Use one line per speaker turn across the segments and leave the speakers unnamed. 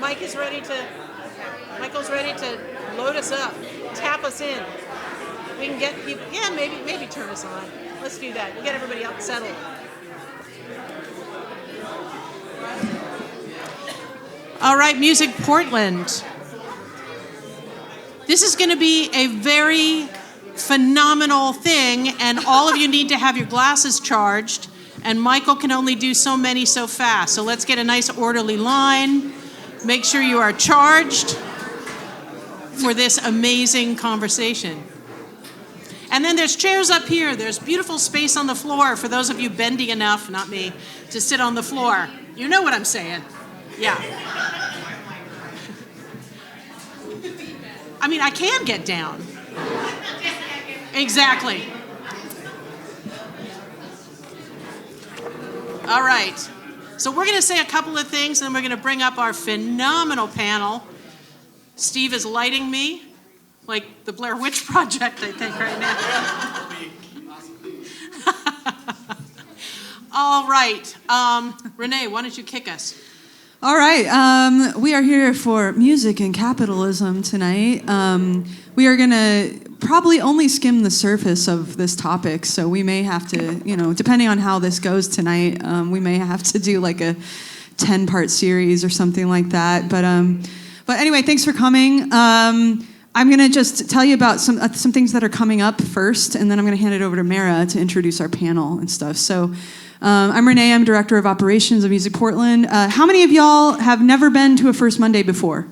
Michael's ready to load us up, tap us in. We can get people, maybe turn us on. Let's do that. We'll get everybody out settled. All right, Music Portland. This is going to be a very phenomenal thing, and all of you need to have your glasses charged, and Michael can only do so many so fast. So let's get a nice orderly line. Make sure you are charged for this amazing conversation. And then there's chairs up here. There's beautiful space on the floor for those of you bendy enough, not me, to sit on the floor. You know what I'm saying. Yeah. I mean, I can get down. Exactly. All right. So we're going to say a couple of things, and then we're going to bring up our phenomenal panel. Steve is lighting me like the Blair Witch Project, I think, right now. All right. Renee, why don't you kick us?
All right. We are here for music and capitalism tonight. We are going to probably only skim the surface of this topic, so we may have to, depending on how this goes tonight, we may have to do like a 10-part series or something like that. But anyway, thanks for coming. I'm going to just tell you about some things that are coming up first, and then I'm going to hand it over to Mara to introduce our panel and stuff. So I'm Renee. I'm Director of Operations of Music Portland. How many of y'all have never been to a First Monday before?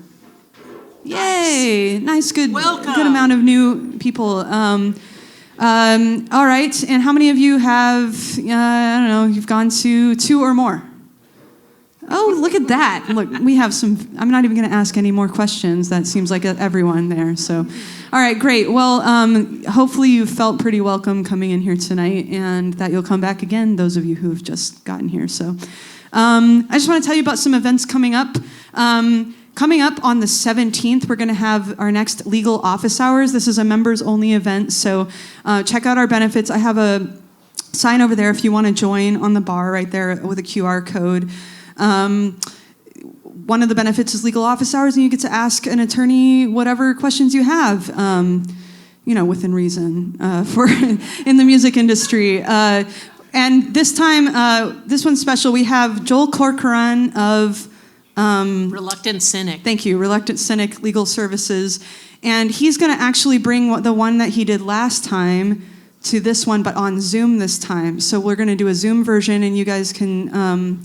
Yay! Nice, good amount of new people. All right, and how many of you have, you've gone to 2 or more? Oh, look at that. Look, we have some, I'm not even going to ask any more questions. That seems like everyone there. So, all right, great. Well, hopefully you felt pretty welcome coming in here tonight and that you'll come back again, those of you who have just gotten here. So I just want to tell you about some events coming up. Coming up on the 17th, we're going to have our next legal office hours. This is a members-only event, so check out our benefits. I have a sign over there if you want to join on the bar right there with a QR code. One of the benefits is legal office hours, and you get to ask an attorney whatever questions you have, within reason, for in the music industry. And this time, this one's special. We have Joel Corcoran of
Reluctant Cynic.
Thank you, Reluctant Cynic Legal Services, and he's going to actually bring the one that he did last time to this one, but on Zoom this time. So we're going to do a Zoom version, and you guys can,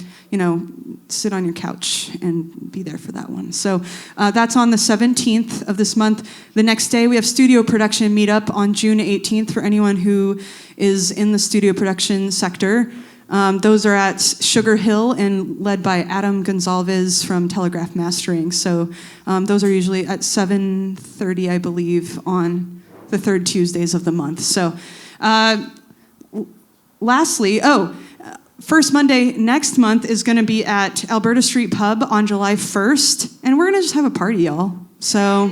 sit on your couch and be there for that one. So that's on the 17th of this month. The next day, we have studio production meetup on June 18th for anyone who is in the studio production sector. Those are at Sugar Hill and led by Adam Gonzalez from Telegraph Mastering. So those are usually at 7:30, I believe, on the third Tuesdays of the month. So lastly, First Monday next month is going to be at Alberta Street Pub on July 1st, and we're going to just have a party, y'all. So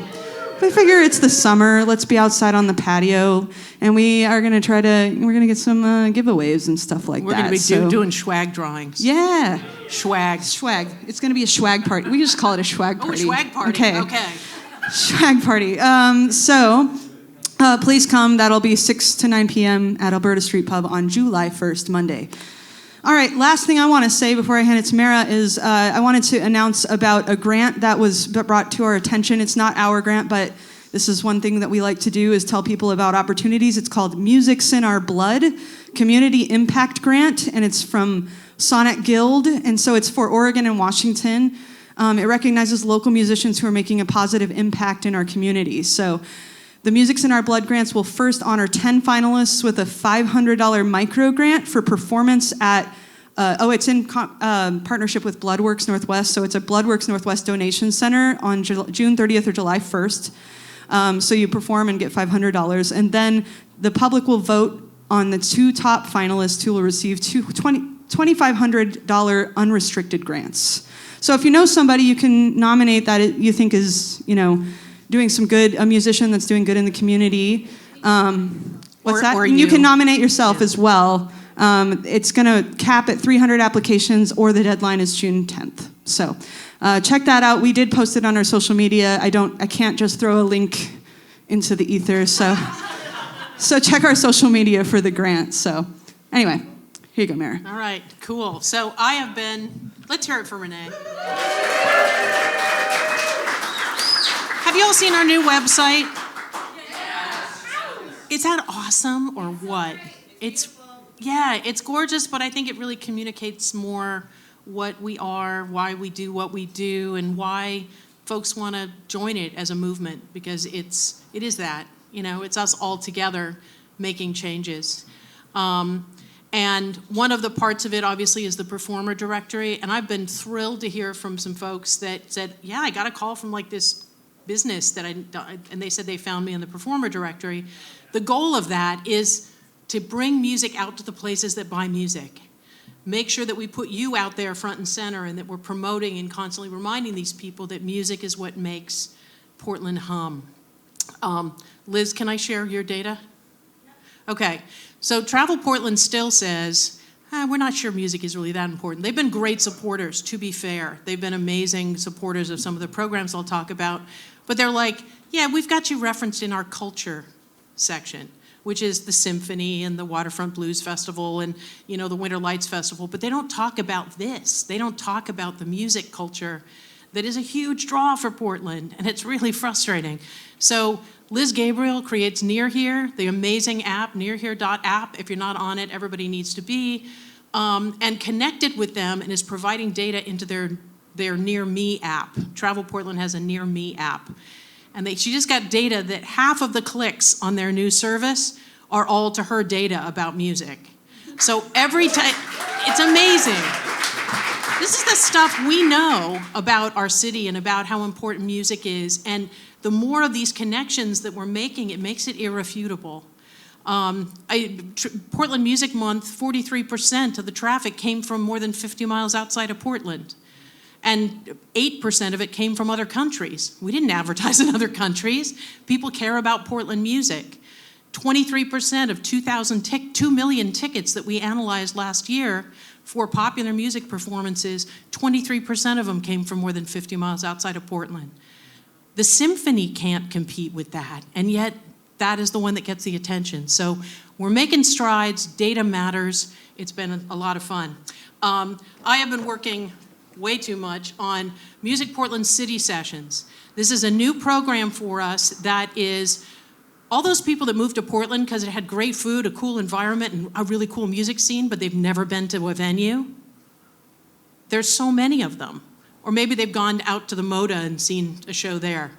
we figure it's the summer. Let's be outside on the patio, and we are going to we're going to get some giveaways and stuff like that.
We're going to be doing swag drawings.
Yeah.
Swag.
It's going to be a swag party. We just call it a swag party.
Oh, swag party. Okay.
Swag party. Please come. That'll be 6 to 9 p.m. at Alberta Street Pub on July 1st, Monday. All right, last thing I want to say before I hand it to Mara is I wanted to announce about a grant that was brought to our attention. It's not our grant, but this is one thing that we like to do is tell people about opportunities. It's called Music's in Our Blood Community Impact Grant, and it's from Sonnet Guild, and so it's for Oregon and Washington. It recognizes local musicians who are making a positive impact in our community. So the Music's in Our Blood grants will first honor 10 finalists with a $500 micro grant for performance at, it's in partnership with Bloodworks Northwest, so it's a Bloodworks Northwest Donation Center on June 30th or July 1st. So you perform and get $500, and then the public will vote on the 2 top finalists who will receive $2,500 unrestricted grants. So if you know somebody you can nominate that you think is, doing some good, a musician that's doing good in the community. Or you can nominate yourself as well. It's going to cap at 300 applications, or the deadline is June 10th. So check that out. We did post it on our social media. I can't just throw a link into the ether, so check our social media for the grant. So anyway, here you go, Mary.
All right, cool. So I have been, let's hear it for Renee. Have you all seen our new website? Yes. Is that awesome or what? It's gorgeous, but I think it really communicates more what we are, why we do what we do, and why folks want to join it as a movement, because it is that, it's us all together making changes. And one of the parts of it, obviously, is the performer directory, and I've been thrilled to hear from some folks that said, yeah, I got a call from like this business and they said they found me in the performer directory. The goal of that is to bring music out to the places that buy music. Make sure that we put you out there front and center, and that we're promoting and constantly reminding these people that music is what makes Portland hum. Liz, can I share your data? Okay, so Travel Portland still says, we're not sure music is really that important. They've been great supporters, to be fair. They've been amazing supporters of some of the programs I'll talk about. But they're like, yeah, we've got you referenced in our culture section, which is the symphony and the Waterfront Blues Festival and, the Winter Lights Festival. But they don't talk about this. They don't talk about the music culture that is a huge draw for Portland, and it's really frustrating. So Liz Gabriel creates Near Here, the amazing app, nearhere.app. If you're not on it, everybody needs to be, and connected with them, and is providing data into their Near Me app. Travel Portland has a Near Me app. And she just got data that half of the clicks on their new service are all to her data about music. So every time, it's amazing. This is the stuff we know about our city and about how important music is. And the more of these connections that we're making, it makes it irrefutable. Portland Music Month, 43% of the traffic came from more than 50 miles outside of Portland. And 8% of it came from other countries. We didn't advertise in other countries. People care about Portland music. 23% of 2 million tickets that we analyzed last year for popular music performances, 23% of them came from more than 50 miles outside of Portland. The symphony can't compete with that, and yet that is the one that gets the attention. So we're making strides, data matters. It's been a lot of fun. I have been working way too much on Music Portland City Sessions. This is a new program for us that is all those people that moved to Portland because it had great food, a cool environment, and a really cool music scene, but they've never been to a venue. There's so many of them. Or maybe they've gone out to the Moda and seen a show there,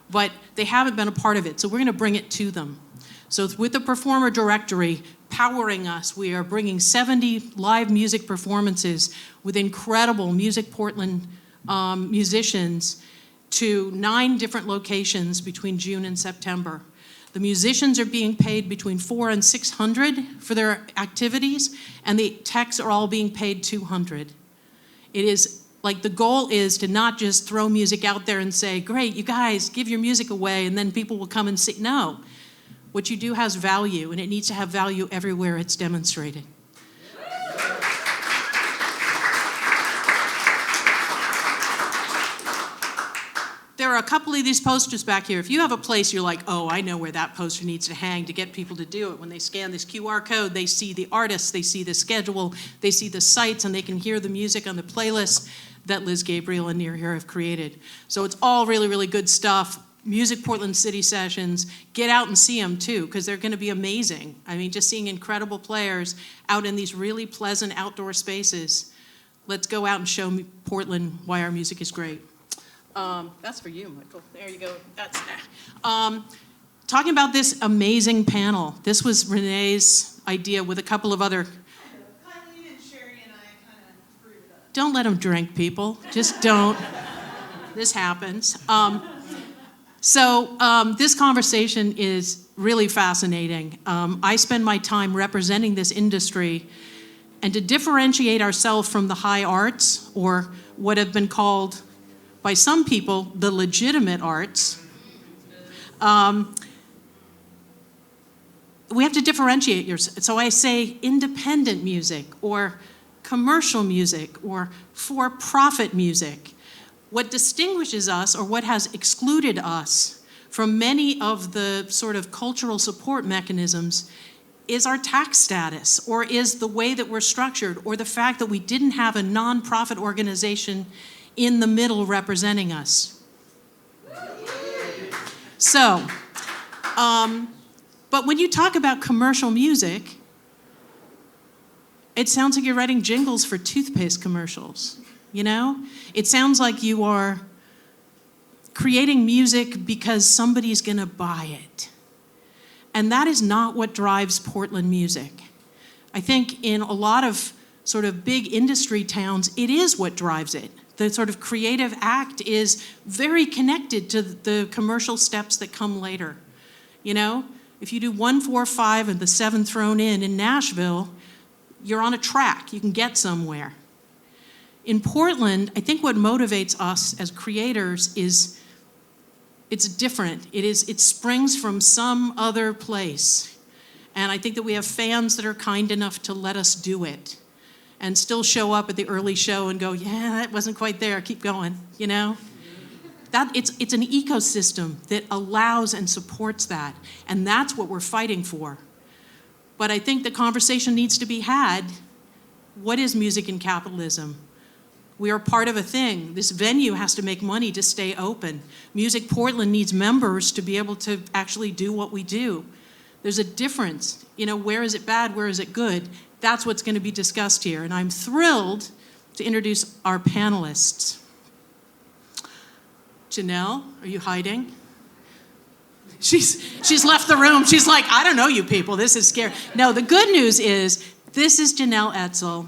but they haven't been a part of it, so we're gonna bring it to them. So with the performer directory powering us, we are bringing 70 live music performances with incredible Music Portland musicians to 9 different locations between June and September. The musicians are being paid between $400 and $600 for their activities, and the techs are all being paid $200. It is like the goal is to not just throw music out there and say, great, you guys, give your music away, and then people will come and see. No. What you do has value, and it needs to have value everywhere it's demonstrated. There are a couple of these posters back here. If you have a place you're like, oh, I know where that poster needs to hang to get people to do it. When they scan this QR code, they see the artists, they see the schedule, they see the sites, and they can hear the music on the playlist that Liz Gabriel and Near Here have created. So it's all really, really good stuff. Music Portland City Sessions, get out and see them too, because they're going to be amazing. I mean, just seeing incredible players out in these really pleasant outdoor spaces. Let's go out and show Portland why our music is great. That's for you, Michael. There you go. That's talking about this amazing panel. This was Renee's idea with a couple of other.
Kyleen and Cheri and I kind of screwed it up.
Don't let them drink, people. Just don't. This happens. So this conversation is really fascinating. I spend my time representing this industry, and to differentiate ourselves from the high arts, or what have been called by some people the legitimate arts, we have to differentiate yourself. So I say independent music, or commercial music or for-profit music. What distinguishes us, or what has excluded us from many of the sort of cultural support mechanisms, is our tax status, or is the way that we're structured, or the fact that we didn't have a nonprofit organization in the middle representing us. So, but when you talk about commercial music, it sounds like you're writing jingles for toothpaste commercials, you know? It sounds like you are creating music because somebody's gonna buy it. And that is not what drives Portland music. I think in a lot of sort of big industry towns, it is what drives it. The sort of creative act is very connected to the commercial steps that come later. You know, if you do 1, 4, 5 and the 7 thrown in Nashville, you're on a track, you can get somewhere. In Portland, I think what motivates us as creators is it's different. It springs from some other place. And I think that we have fans that are kind enough to let us do it and still show up at the early show and go, yeah, that wasn't quite there, keep going, you know? It's an ecosystem that allows and supports that, and that's what we're fighting for. But I think the conversation needs to be had, what is music and capitalism? We are part of a thing. This venue has to make money to stay open. MusicPortland needs members to be able to actually do what we do. There's a difference. You know, where is it bad, where is it good? That's what's going to be discussed here. And I'm thrilled to introduce our panelists. Jenelle, are you hiding? She's left the room. She's like, I don't know you people. This is scary. No, the good news is this is Jenelle Etzel,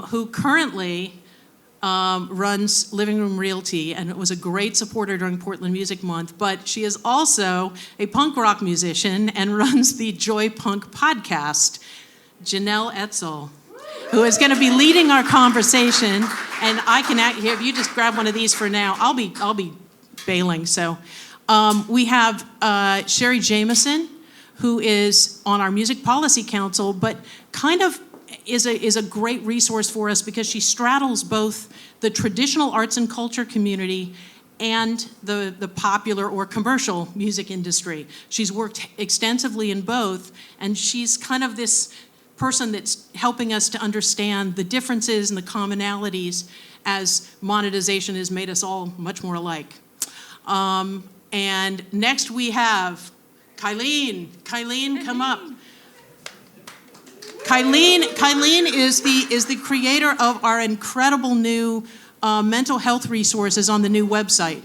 who currently runs Living Room Realty and was a great supporter during Portland Music Month, but she is also a punk rock musician and runs the Joy Punk podcast. Jenelle Etzel, who is going to be leading our conversation, and I can here. If you just grab one of these for now, I'll be bailing. So we have Cheri Jamison, who is on our Music Policy Council, but kind of is a great resource for us because she straddles both the traditional arts and culture community and the popular or commercial music industry. She's worked extensively in both, and she's kind of this person that's helping us to understand the differences and the commonalities as monetization has made us all much more alike. And next we have Kyleen. Kyleen, come up. Kyleen is the creator of our incredible new mental health resources on the new website.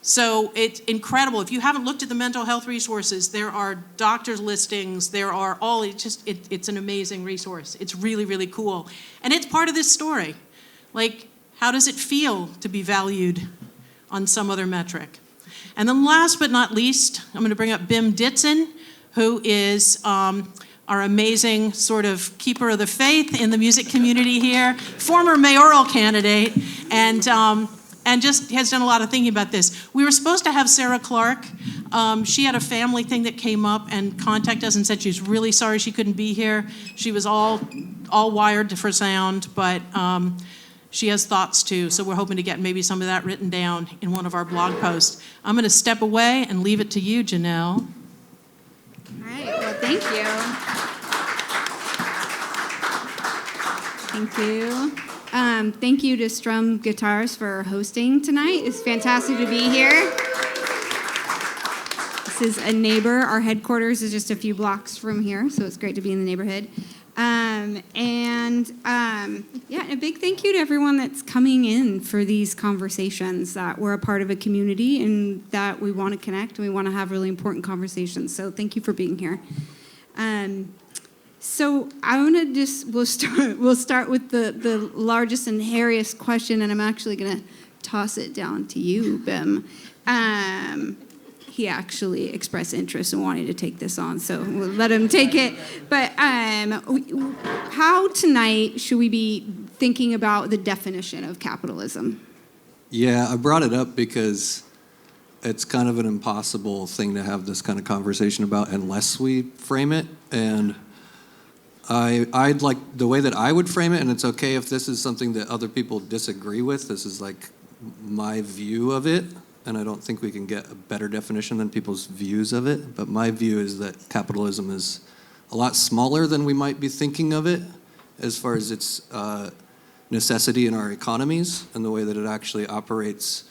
So it's incredible. If you haven't looked at the mental health resources, there are doctors' listings, there are all, it's an amazing resource. It's really, really cool. And it's part of this story. Like, how does it feel to be valued on some other metric? And then last but not least, I'm going to bring up Bim Ditson, who is our amazing sort of keeper of the faith in the music community here, former mayoral candidate, and just has done a lot of thinking about this. We were supposed to have Sarah Clark. She had a family thing that came up and contacted us and said she was really sorry she couldn't be here. She was all wired for sound, but she has thoughts too, so we're hoping to get maybe some of that written down in one of our blog posts. I'm going to step away and leave it to you, Jenelle.
All right, well, thank you. Thank you. Thank you to Strum Guitars for hosting tonight. It's fantastic to be here. This is a neighbor. Our headquarters is just a few blocks from here, so it's great to be in the neighborhood. Yeah, a big thank you to everyone that's coming in for these conversations, that we're a part of a community and that we want to connect and we want to have really important conversations. So thank you for being here. So I want to we'll start with the largest and hairiest question, and I'm actually going to toss it down to you, Bim. He actually expressed interest in wanting to take this on, so we'll let him take it. But how tonight should we be thinking about the definition of capitalism?
Yeah, I brought it up because it's kind of an impossible thing to have this kind of conversation about unless we frame it. And I'd like the way that I would frame it, and it's okay if this is something that other people disagree with. This is like my view of it, and I don't think we can get a better definition than people's views of it. But my view is that capitalism is a lot smaller than we might be thinking of it as far as its necessity in our economies and the way that it actually operates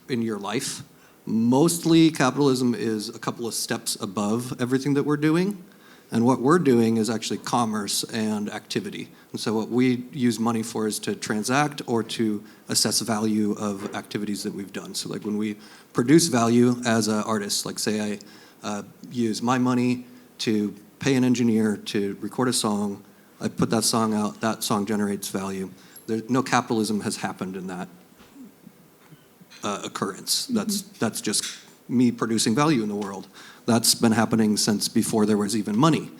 in your life. Mostly capitalism is a couple of steps above everything that we're doing. And what we're doing is actually commerce and activity. And so what we use money for is to transact or to assess value of activities that we've done. So like when we produce value as an artist, like say I use my money to pay an engineer to record a song, I put that song out, that song generates value. No capitalism has happened in that occurrence. That's just me producing value in the world. That's been happening since before there was even money.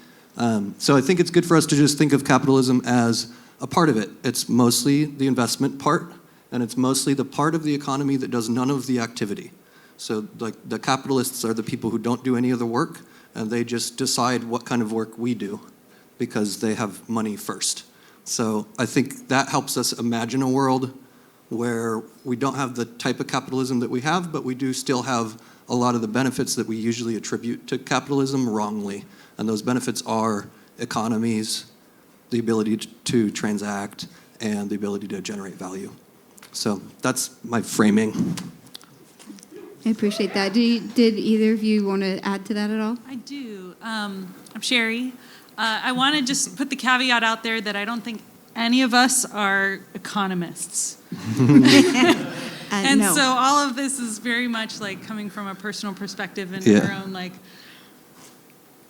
So I think it's good for us to just think of capitalism as a part of it. It's mostly the investment part, and it's mostly the part of the economy that does none of the activity. So like the capitalists are the people who don't do any of the work, and they just decide what kind of work we do because they have money first. So I think that helps us imagine a world where we don't have the type of capitalism that we have, but we do still have a lot of the benefits that we usually attribute to capitalism wrongly. And those benefits are economies, the ability to transact, and the ability to generate value. So that's my framing.
I appreciate that. Did either of you want to add to that at all?
I do. I'm Cheri. I want to just put the caveat out there that I don't think any of us are economists. And
no.
so all of this is very much like coming from a personal perspective and our own like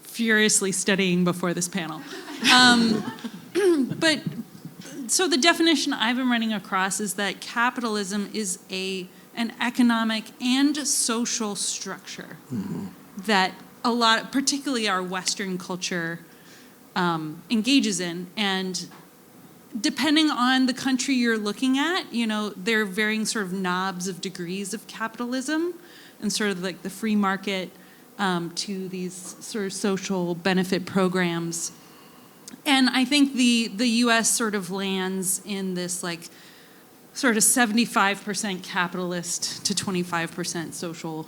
furiously studying before this panel. But so the definition I've been running across is that capitalism is an economic and social structure that a lot, particularly our Western culture, engages in. And depending on the country you're looking at, there are varying sort of knobs of degrees of capitalism and sort of like the free market to these sort of social benefit programs. And I think the U.S. sort of lands in this like sort of 75% capitalist to 25% social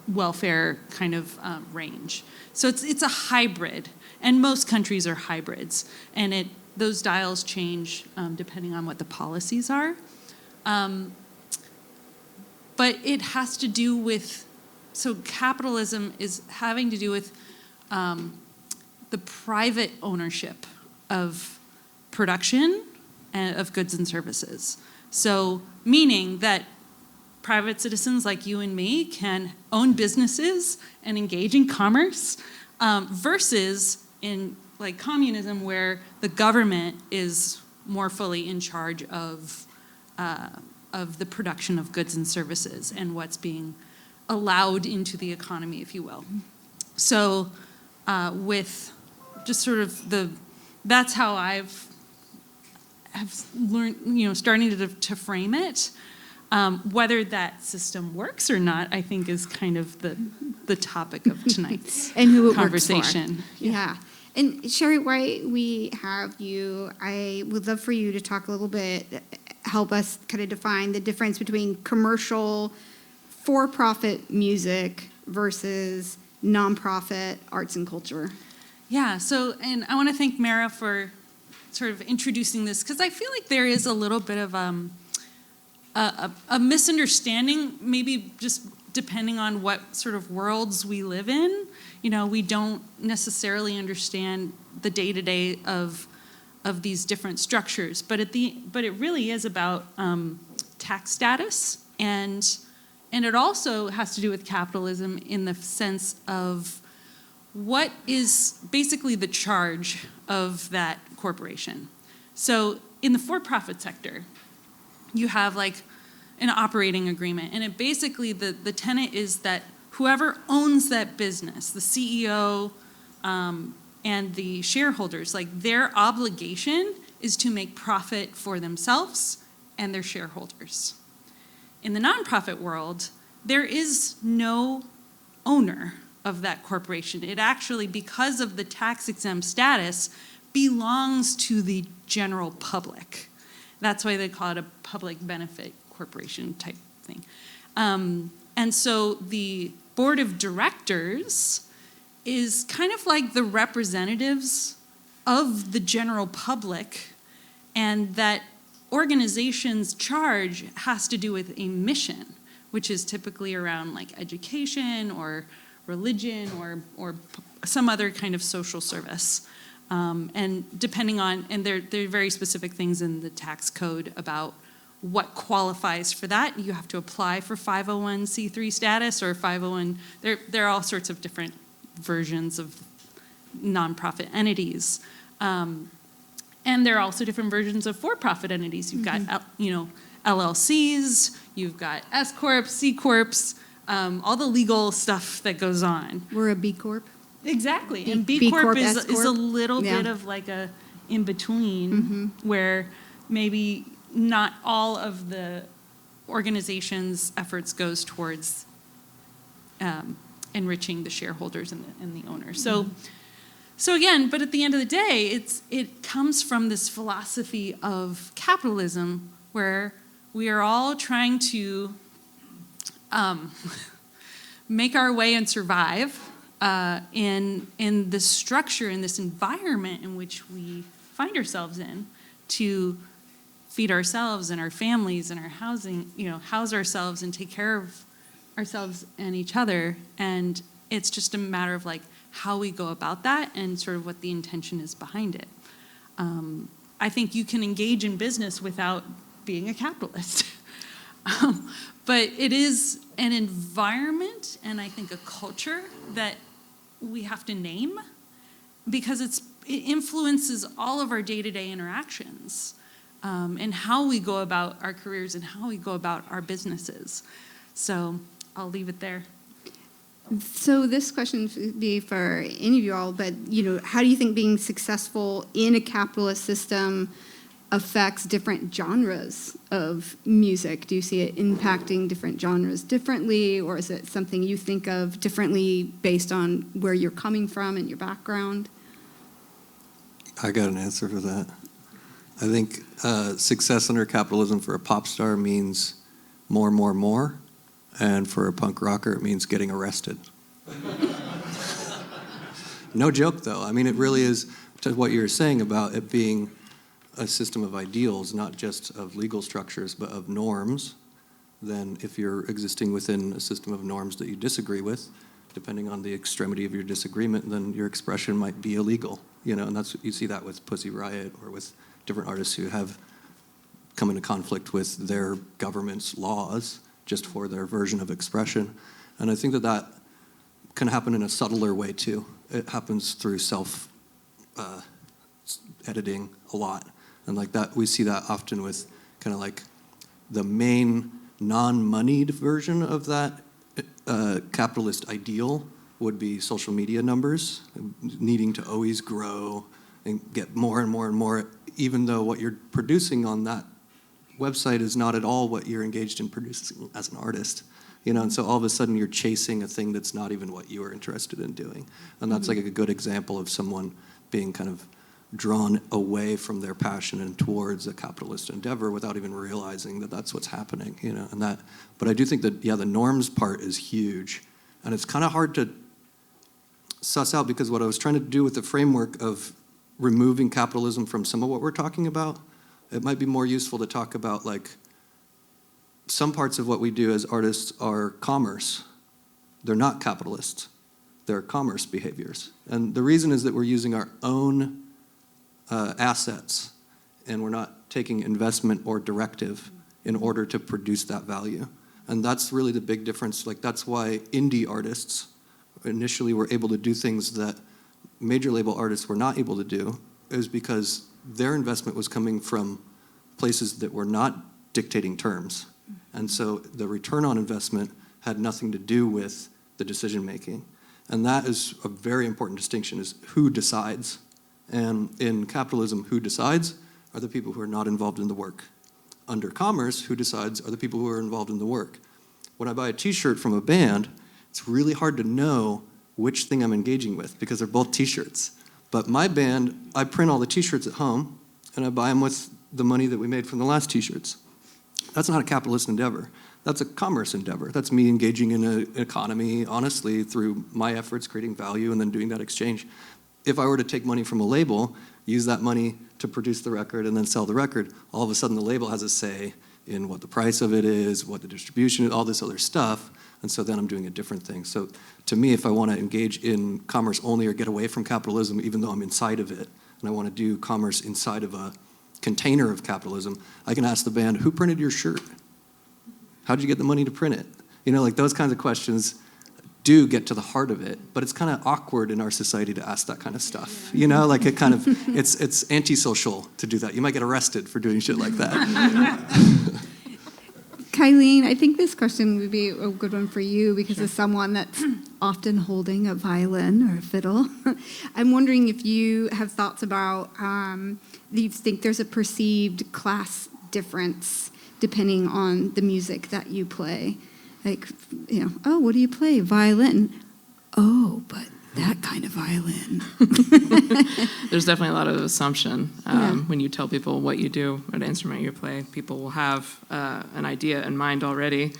welfare kind of range. So it's a hybrid, and most countries are hybrids, and those dials change depending on what the policies are. But it has to do with, so capitalism is having to do with the private ownership of production and of goods and services. So meaning that private citizens like you and me can own businesses and engage in commerce versus in like communism, where the government is more fully in charge of the production of goods and services and what's being allowed into the economy, if you will. So with just sort of that's how I've learned, starting to frame it. Whether that system works or not, I think is kind of the topic of tonight's
And who it
conversation.
Works for. Yeah. And Cheri, while we have you, I would love for you to talk a little bit, help us kind of define the difference between commercial, for-profit music versus nonprofit arts and culture.
Yeah, so, and I want to thank Mara for sort of introducing this, because I feel like there is a little bit of a misunderstanding, maybe just depending on what sort of worlds we live in. We don't necessarily understand the day-to-day of these different structures, but it really is about tax status, and it also has to do with capitalism in the sense of what is basically the charge of that corporation. So in the for-profit sector, you have like an operating agreement, and it basically, the tenet is that whoever owns that business, the CEO and the shareholders, like their obligation is to make profit for themselves and their shareholders. In the nonprofit world, there is no owner of that corporation. It actually, because of the tax-exempt status, belongs to the general public. That's why they call it a public benefit corporation type thing. And so the board of directors is kind of like the representatives of the general public, and that organization's charge has to do with a mission, which is typically around like education or religion or some other kind of social service. And depending on, and there are very specific things in the tax code about what qualifies for that. You have to apply for 501c3 status or 501, there are all sorts of different versions of nonprofit entities. And there are also different versions of for-profit entities. You've got, LLCs, you've got S Corps, C Corps, all the legal stuff that goes on.
We're a B Corp.
Exactly, and
B
B Corp
Corp,
is
S Corp.
a little
Yeah.
bit of like a in-between where maybe not all of the organization's efforts goes towards enriching the shareholders and the owners. So again, but at the end of the day, it comes from this philosophy of capitalism where we are all trying to make our way and survive in this structure, in this environment in which we find ourselves in, to feed ourselves and our families and our housing, house ourselves and take care of ourselves and each other. And it's just a matter of like how we go about that and sort of what the intention is behind it. I think you can engage in business without being a capitalist. But it is an environment and I think a culture that we have to name because it influences all of our day-to-day interactions and how we go about our careers and how we go about our businesses. So I'll leave it there.
So this question would be for any of you all, but how do you think being successful in a capitalist system affects different genres of music? Do you see it impacting different genres differently, or is it something you think of differently based on where you're coming from and your background?
I got an answer for that. I think success under capitalism for a pop star means more, and for a punk rocker it means getting arrested. No joke, though. I mean, it really is to what you were saying about it being a system of ideals, not just of legal structures, but of norms. Then if you're existing within a system of norms that you disagree with, depending on the extremity of your disagreement, then your expression might be illegal. And you see that with Pussy Riot or with different artists who have come into conflict with their government's laws just for their version of expression. And I think that can happen in a subtler way too. It happens through self-editing a lot. And like that, we see that often with kind of like the main non-moneyed version of that capitalist ideal would be social media numbers, needing to always grow and get more and more and more, even though what you're producing on that website is not at all what you're engaged in producing as an artist. And so all of a sudden you're chasing a thing that's not even what you are interested in doing. And that's like a good example of someone being kind of drawn away from their passion and towards a capitalist endeavor without even realizing that that's what's happening, and that. But I do think that, the norms part is huge. And it's kind of hard to suss out because what I was trying to do with the framework of removing capitalism from some of what we're talking about, it might be more useful to talk about like some parts of what we do as artists are commerce. They're not capitalist. They're commerce behaviors. And the reason is that we're using our own assets and we're not taking investment or directive in order to produce that value. And that's really the big difference. Like that's why indie artists initially were able to do things that major label artists were not able to do, is because their investment was coming from places that were not dictating terms. And so the return on investment had nothing to do with the decision making. And that is a very important distinction, is who decides. And in capitalism, who decides are the people who are not involved in the work. Under commerce, who decides are the people who are involved in the work. When I buy a t-shirt from a band, it's really hard to know which thing I'm engaging with, because they're both T-shirts. But my band, I print all the T-shirts at home, and I buy them with the money that we made from the last T-shirts. That's not a capitalist endeavor. That's a commerce endeavor. That's me engaging in an economy, honestly, through my efforts, creating value, and then doing that exchange. If I were to take money from a label, use that money to produce the record, and then sell the record, all of a sudden the label has a say in what the price of it is, what the distribution is, all this other stuff, and so then I'm doing a different thing. So to me, if I want to engage in commerce only or get away from capitalism, even though I'm inside of it, and I want to do commerce inside of a container of capitalism, I can ask the band, who printed your shirt? How'd you get the money to print it? You know, like those kinds of questions do get to the heart of it, but it's kind of awkward in our society to ask that kind of stuff. You know, like it kind of, it's antisocial to do that. You might get arrested for doing shit like that.
Kyleen, I think this question would be a good one for you because as someone that's often holding a violin or a fiddle, I'm wondering if you have thoughts about, do you think there's a perceived class difference depending on the music that you play? Like, you know, oh, what do you play? Violin. Oh, but that kind of violin.
There's definitely a lot of assumption when you tell people what you do, what instrument you play. People will have an idea in mind already.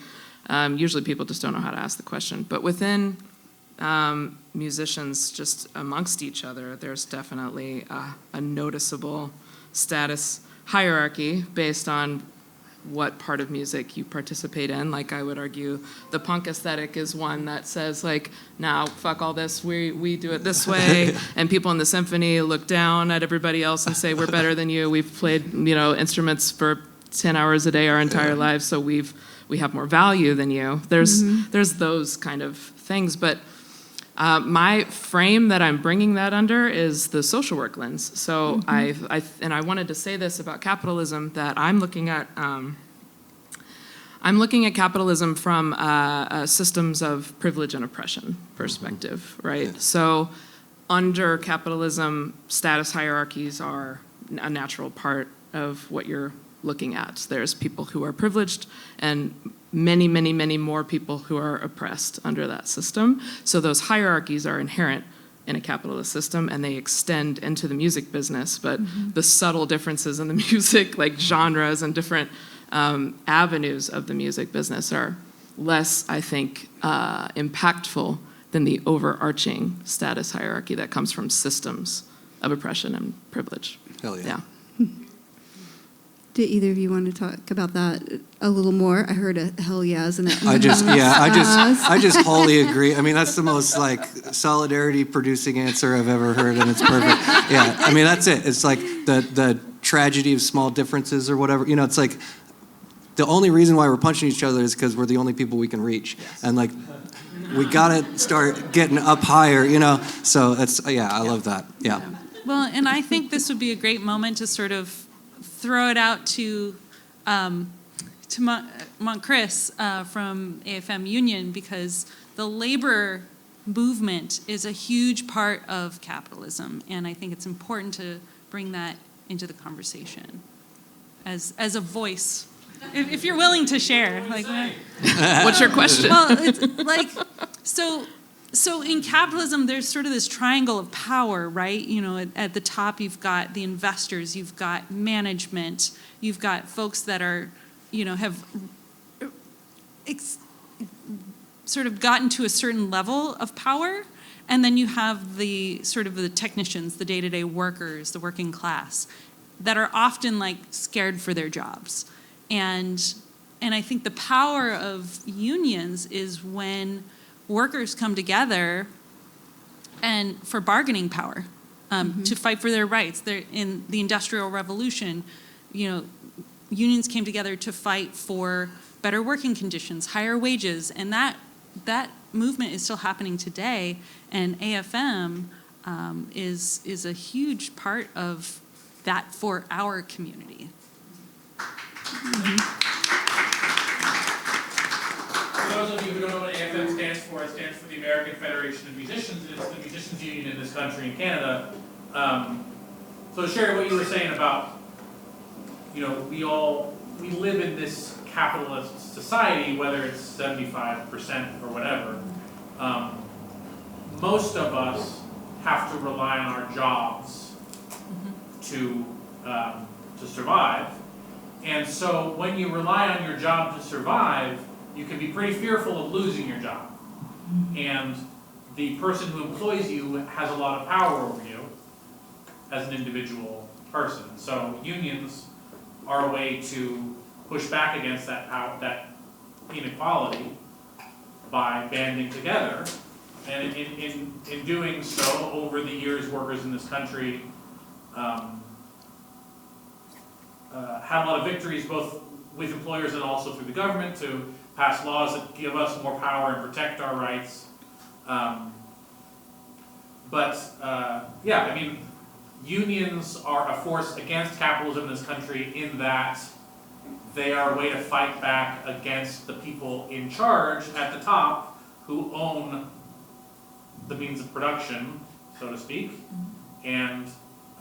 Usually people just don't know how to ask the question. But within musicians, just amongst each other, there's definitely a noticeable status hierarchy based on what part of music you participate in. Like I would argue the punk aesthetic is one that says like, now fuck all this, we do it this way. And people in the symphony look down at everybody else and say, we're better than you. We've played, you know, instruments for 10 hours a day our entire lives, so we have more value than you. There's those kind of things. But my frame that I'm bringing that under is the social work lens. So I wanted to say this about capitalism, that I'm looking at capitalism from a systems of privilege and oppression perspective, right? Yeah. So under capitalism, status hierarchies are a natural part of what you're looking at. There's people who are privileged and many, many, many more people who are oppressed under that system. So those hierarchies are inherent in a capitalist system and they extend into the music business, but the subtle differences in the music, like genres and different avenues of the music business are less, I think, impactful than the overarching status hierarchy that comes from systems of oppression and privilege.
Hell yeah.
Do either of you want to talk about that a little more? I heard a hell yes and
I just wholly agree. I mean, that's the most like solidarity producing answer I've ever heard, and it's perfect. Yeah, I mean, that's it. It's like the tragedy of small differences or whatever. You know, it's like the only reason why we're punching each other is because we're the only people we can reach. Yes. And like, we gotta start getting up higher, you know? So that's, I love that. Yeah.
Well, and I think this would be a great moment to sort of throw it out to Chris from AFM Union, because the labor movement is a huge part of capitalism, and I think it's important to bring that into the conversation as a voice, if you're willing to share. Like,
what's your question?
Well, it's like So in capitalism, there's sort of this triangle of power, right? You know, at the top, you've got the investors, you've got management, you've got folks that are, you know, have sort of gotten to a certain level of power, and then you have the sort of the technicians, the day-to-day workers, the working class, that are often like scared for their jobs. And I think the power of unions is when workers come together and for bargaining power, to fight for their rights. They're in the Industrial Revolution, you know, unions came together to fight for better working conditions, higher wages, and that movement is still happening today. And AFM is a huge part of that for our community.
For those of you who don't know what AFM stands for, it stands for the American Federation of Musicians. It's the musicians union in this country, in Canada. So Cheri, what you were saying about, you know, we live in this capitalist society, whether it's 75% or whatever. most of us have to rely on our jobs to survive. And so when you rely on your job to survive, you can be pretty fearful of losing your job. And the person who employs you has a lot of power over you as an individual person. So unions are a way to push back against that inequality by banding together. And in doing so, over the years, workers in this country had a lot of victories, both with employers and also through the government, to pass laws that give us more power and protect our rights. Yeah, I mean, unions are a force against capitalism in this country in that they are a way to fight back against the people in charge at the top who own the means of production, so to speak. And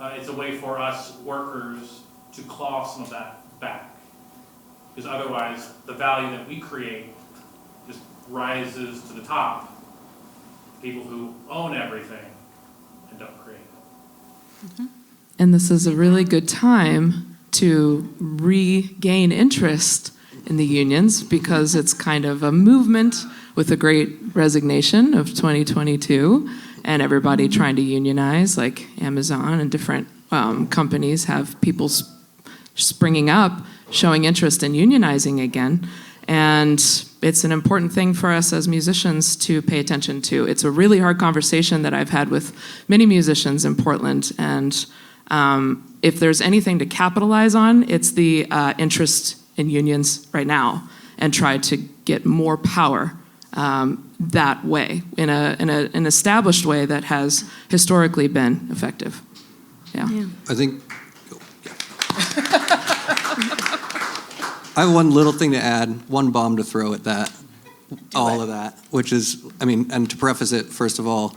it's a way for us workers to claw some of that back. Because otherwise, the value that we create just rises to the top. People who own everything and don't create it.
And this is a really good time to regain interest in the unions because it's kind of a movement with the great resignation of 2022 and everybody trying to unionize, like Amazon and different companies have people springing up, showing interest in unionizing again. And it's an important thing for us as musicians to pay attention to. It's a really hard conversation that I've had with many musicians in Portland. And if there's anything to capitalize on, it's the interest in unions right now and try to get more power that way, in an established way that has historically been effective. Yeah.
I think, I have one little thing to add, one bomb to throw at that, all of that, which is, I mean, and to preface it, first of all,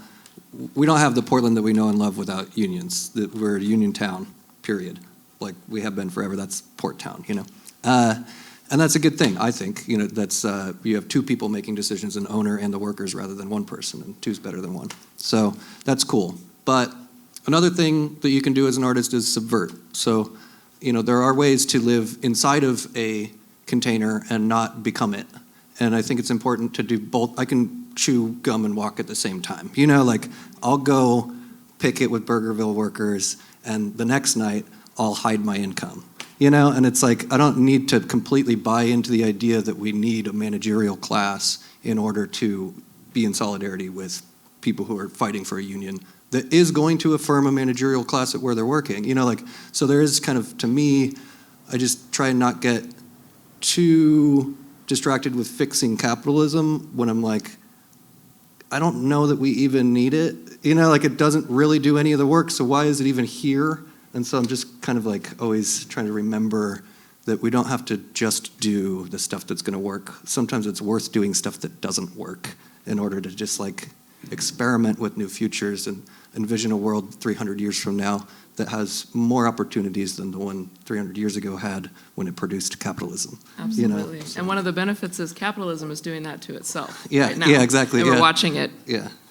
we don't have the Portland that we know and love without unions. We're a union town, period. Like we have been forever, that's Port Town, you know. And that's a good thing, I think. You know, that's you have two people making decisions, an owner and the workers, rather than one person, and two's better than one. So that's cool. But another thing that you can do as an artist is subvert. So, you know, there are ways to live inside of a container and not become it. And I think it's important to do both. I can chew gum and walk at the same time. You know, like I'll go picket with Burgerville workers, and the next night I'll hide my income. You know, and it's like I don't need to completely buy into the idea that we need a managerial class in order to be in solidarity with people who are fighting for a union that is going to affirm a managerial class at where they're working. You know, like, so there is kind of, to me, I just try and not get too distracted with fixing capitalism when I'm like, I don't know that we even need it. You know, like it doesn't really do any of the work, so why is it even here? And so I'm just kind of like always trying to remember that we don't have to just do the stuff that's going to work. Sometimes it's worth doing stuff that doesn't work in order to just like experiment with new futures and envision a world 300 years from now that has more opportunities than the one 300 years ago had when it produced capitalism.
Absolutely.
You know, so.
And one of the benefits is capitalism is doing that to itself.
Yeah,
right now.
yeah, exactly.
And
yeah.
we're watching it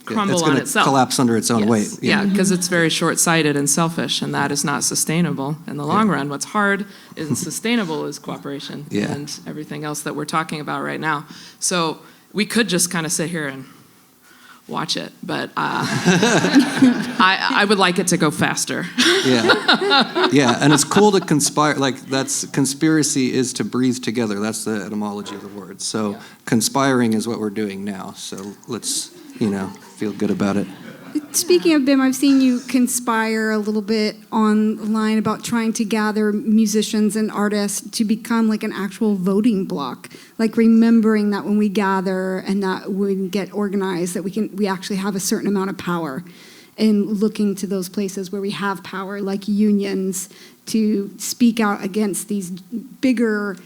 crumble
it's
on
gonna
itself.
Collapse under its own weight.
Yeah, because it's very short-sighted and selfish, and that is not sustainable in the long run. What's hard and sustainable is cooperation and everything else that we're talking about right now. So we could just kind of sit here and watch it, but I would like it to go faster.
Yeah, and it's cool to conspire. Like conspiracy is to breathe together. That's the etymology of the word. So conspiring is what we're doing now. So let's, feel good about it.
Speaking of Bim, I've seen you conspire a little bit online about trying to gather musicians and artists to become like an actual voting bloc, like remembering that when we gather and that we get organized, that we actually have a certain amount of power, and looking to those places where we have power, like unions, to speak out against these bigger,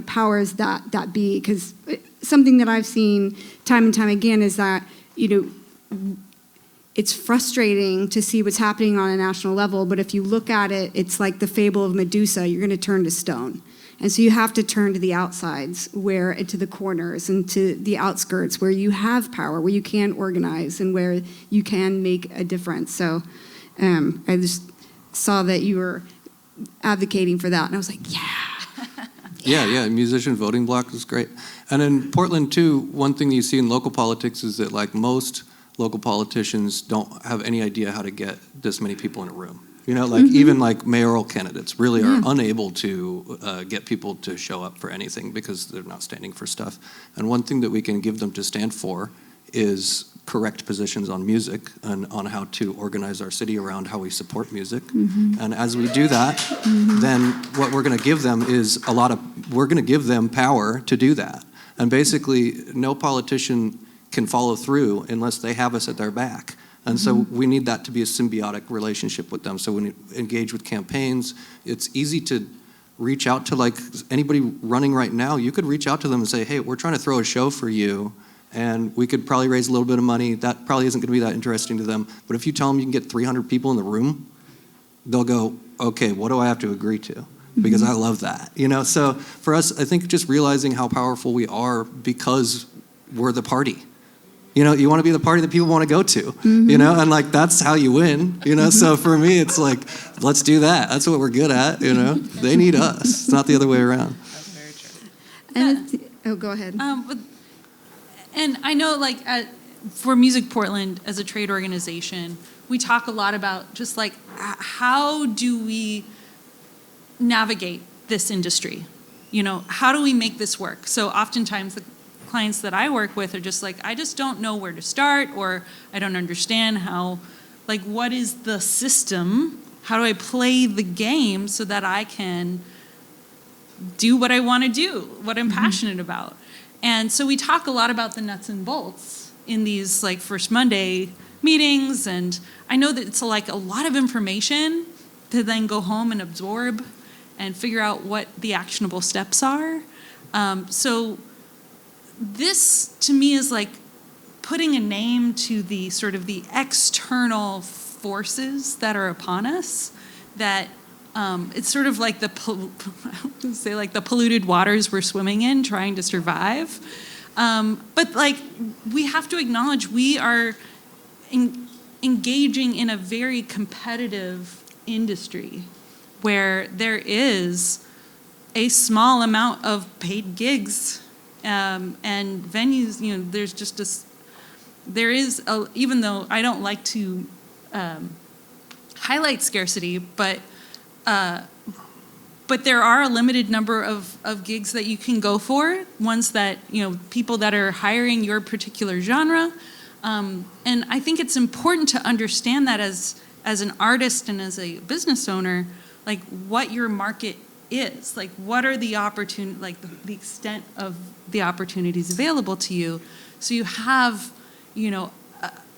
powers that be. Because something that I've seen time and time again is that, it's frustrating to see what's happening on a national level, but if you look at it, it's like the fable of Medusa, you're going to turn to stone. And so you have to turn to the outsides, to the corners and to the outskirts where you have power, where you can organize and where you can make a difference. So I just saw that you were advocating for that, and I was like,
Yeah, musician voting block is great. And in Portland, too, one thing you see in local politics is that, like, most local politicians don't have any idea how to get this many people in a room. You know, like, even, like, mayoral candidates really are unable to get people to show up for anything because they're not standing for stuff. And one thing that we can give them to stand for is correct positions on music and on how to organize our city around how we support music. And as we do that, then what we're going to give them is we're going to give them power to do that. And basically, no politician can follow through unless they have us at their back. And so we need that to be a symbiotic relationship with them. So when you engage with campaigns, it's easy to reach out to, like, anybody running right now. You could reach out to them and say, hey, we're trying to throw a show for you, and we could probably raise a little bit of money. That probably isn't going to be that interesting to them. But if you tell them you can get 300 people in the room, they'll go, okay, what do I have to agree to? Because I love that. You know, so for us, I think just realizing how powerful we are because we're the party. You know, you want to be the party that people want to go to, you know, and, like, that's how you win, you know. So for me, it's like, let's do that. That's what we're good at, you know. They need us. It's not the other way around.
That's very true.
And go ahead.
And I know, like, for Music Portland as a trade organization, we talk a lot about just, like, how do we navigate this industry? You know, how do we make this work? So oftentimes the clients that I work with are just like, I just don't know where to start, or I don't understand how, like, what is the system? How do I play the game so that I can do what I want to do, what I'm passionate about? And so we talk a lot about the nuts and bolts in these, like, First Monday meetings, and I know that it's like a lot of information to then go home and absorb and figure out what the actionable steps are. So this, to me, is like putting a name to the sort of the external forces that are upon us, that it's sort of like the polluted waters we're swimming in, trying to survive. But, like, we have to acknowledge we are engaging in a very competitive industry where there is a small amount of paid gigs. And venues, you know, there's just even though I don't like to highlight scarcity, but there are a limited number of gigs that you can go for, ones that, you know, people that are hiring your particular genre. And I think it's important to understand that as an artist and as a business owner, like, what your market is, like, what are the opportunity, like the extent of the opportunities available to you, so you have, you know,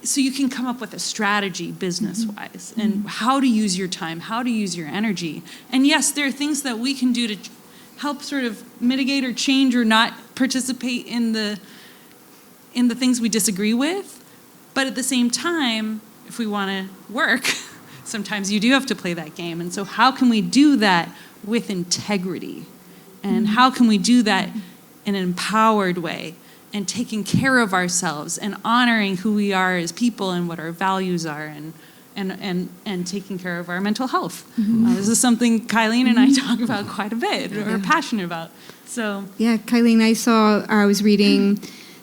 so you can come up with a strategy business-wise and how to use your time, how to use your energy. And yes, there are things that we can do to help sort of mitigate or change or not participate in the things we disagree with, but at the same time, if we want to work, sometimes you do have to play that game. And so how can we do that with integrity? And how can we do that in an empowered way, and taking care of ourselves and honoring who we are as people and what our values are, and taking care of our mental health? This is something Kyleen and I talk about quite a bit, or are passionate about. So
yeah, Kyleen, I was reading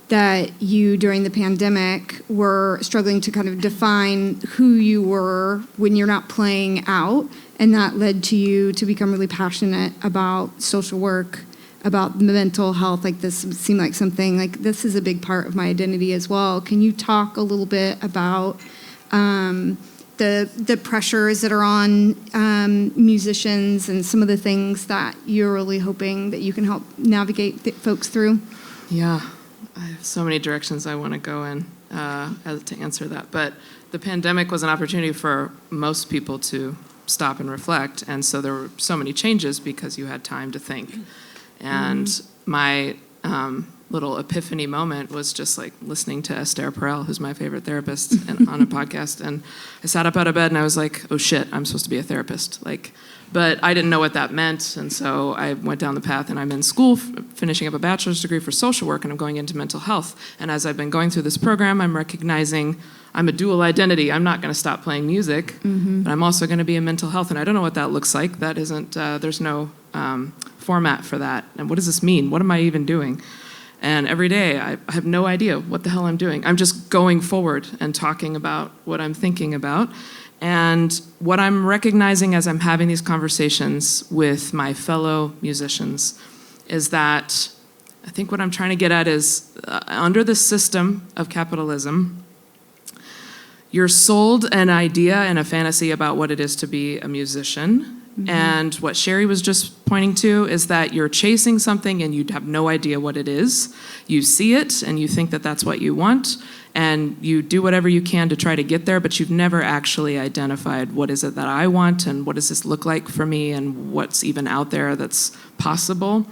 that you, during the pandemic, were struggling to kind of define who you were when you're not playing out, and that led to you to become really passionate about social work, about mental health. Like, this seemed like something, like, this is a big part of my identity as well. Can you talk a little bit about the pressures that are on musicians and some of the things that you're really hoping that you can help navigate folks through?
Yeah, I have so many directions I want to go in to answer that. But the pandemic was an opportunity for most people to stop and reflect, and so there were so many changes because you had time to think. And my little epiphany moment was just like listening to Esther Perel, who's my favorite therapist, and on a podcast. And I sat up out of bed and I was like, oh shit, I'm supposed to be a therapist. But I didn't know what that meant. And so I went down the path, and I'm in school finishing up a bachelor's degree for social work, and I'm going into mental health. And as I've been going through this program, I'm recognizing I'm a dual identity. I'm not going to stop playing music, but I'm also going to be in mental health. And I don't know what that looks like. That isn't, there's no format for that. And what does this mean? What am I even doing? And every day, I have no idea what the hell I'm doing. I'm just going forward and talking about what I'm thinking about. And what I'm recognizing as I'm having these conversations with my fellow musicians is that I think what I'm trying to get at is under the system of capitalism, you're sold an idea and a fantasy about what it is to be a musician. And what Cheri was just pointing to is that you're chasing something and you have no idea what it is. You see it and you think that that's what you want, and you do whatever you can to try to get there, but you've never actually identified what is it that I want and what does this look like for me and what's even out there that's possible.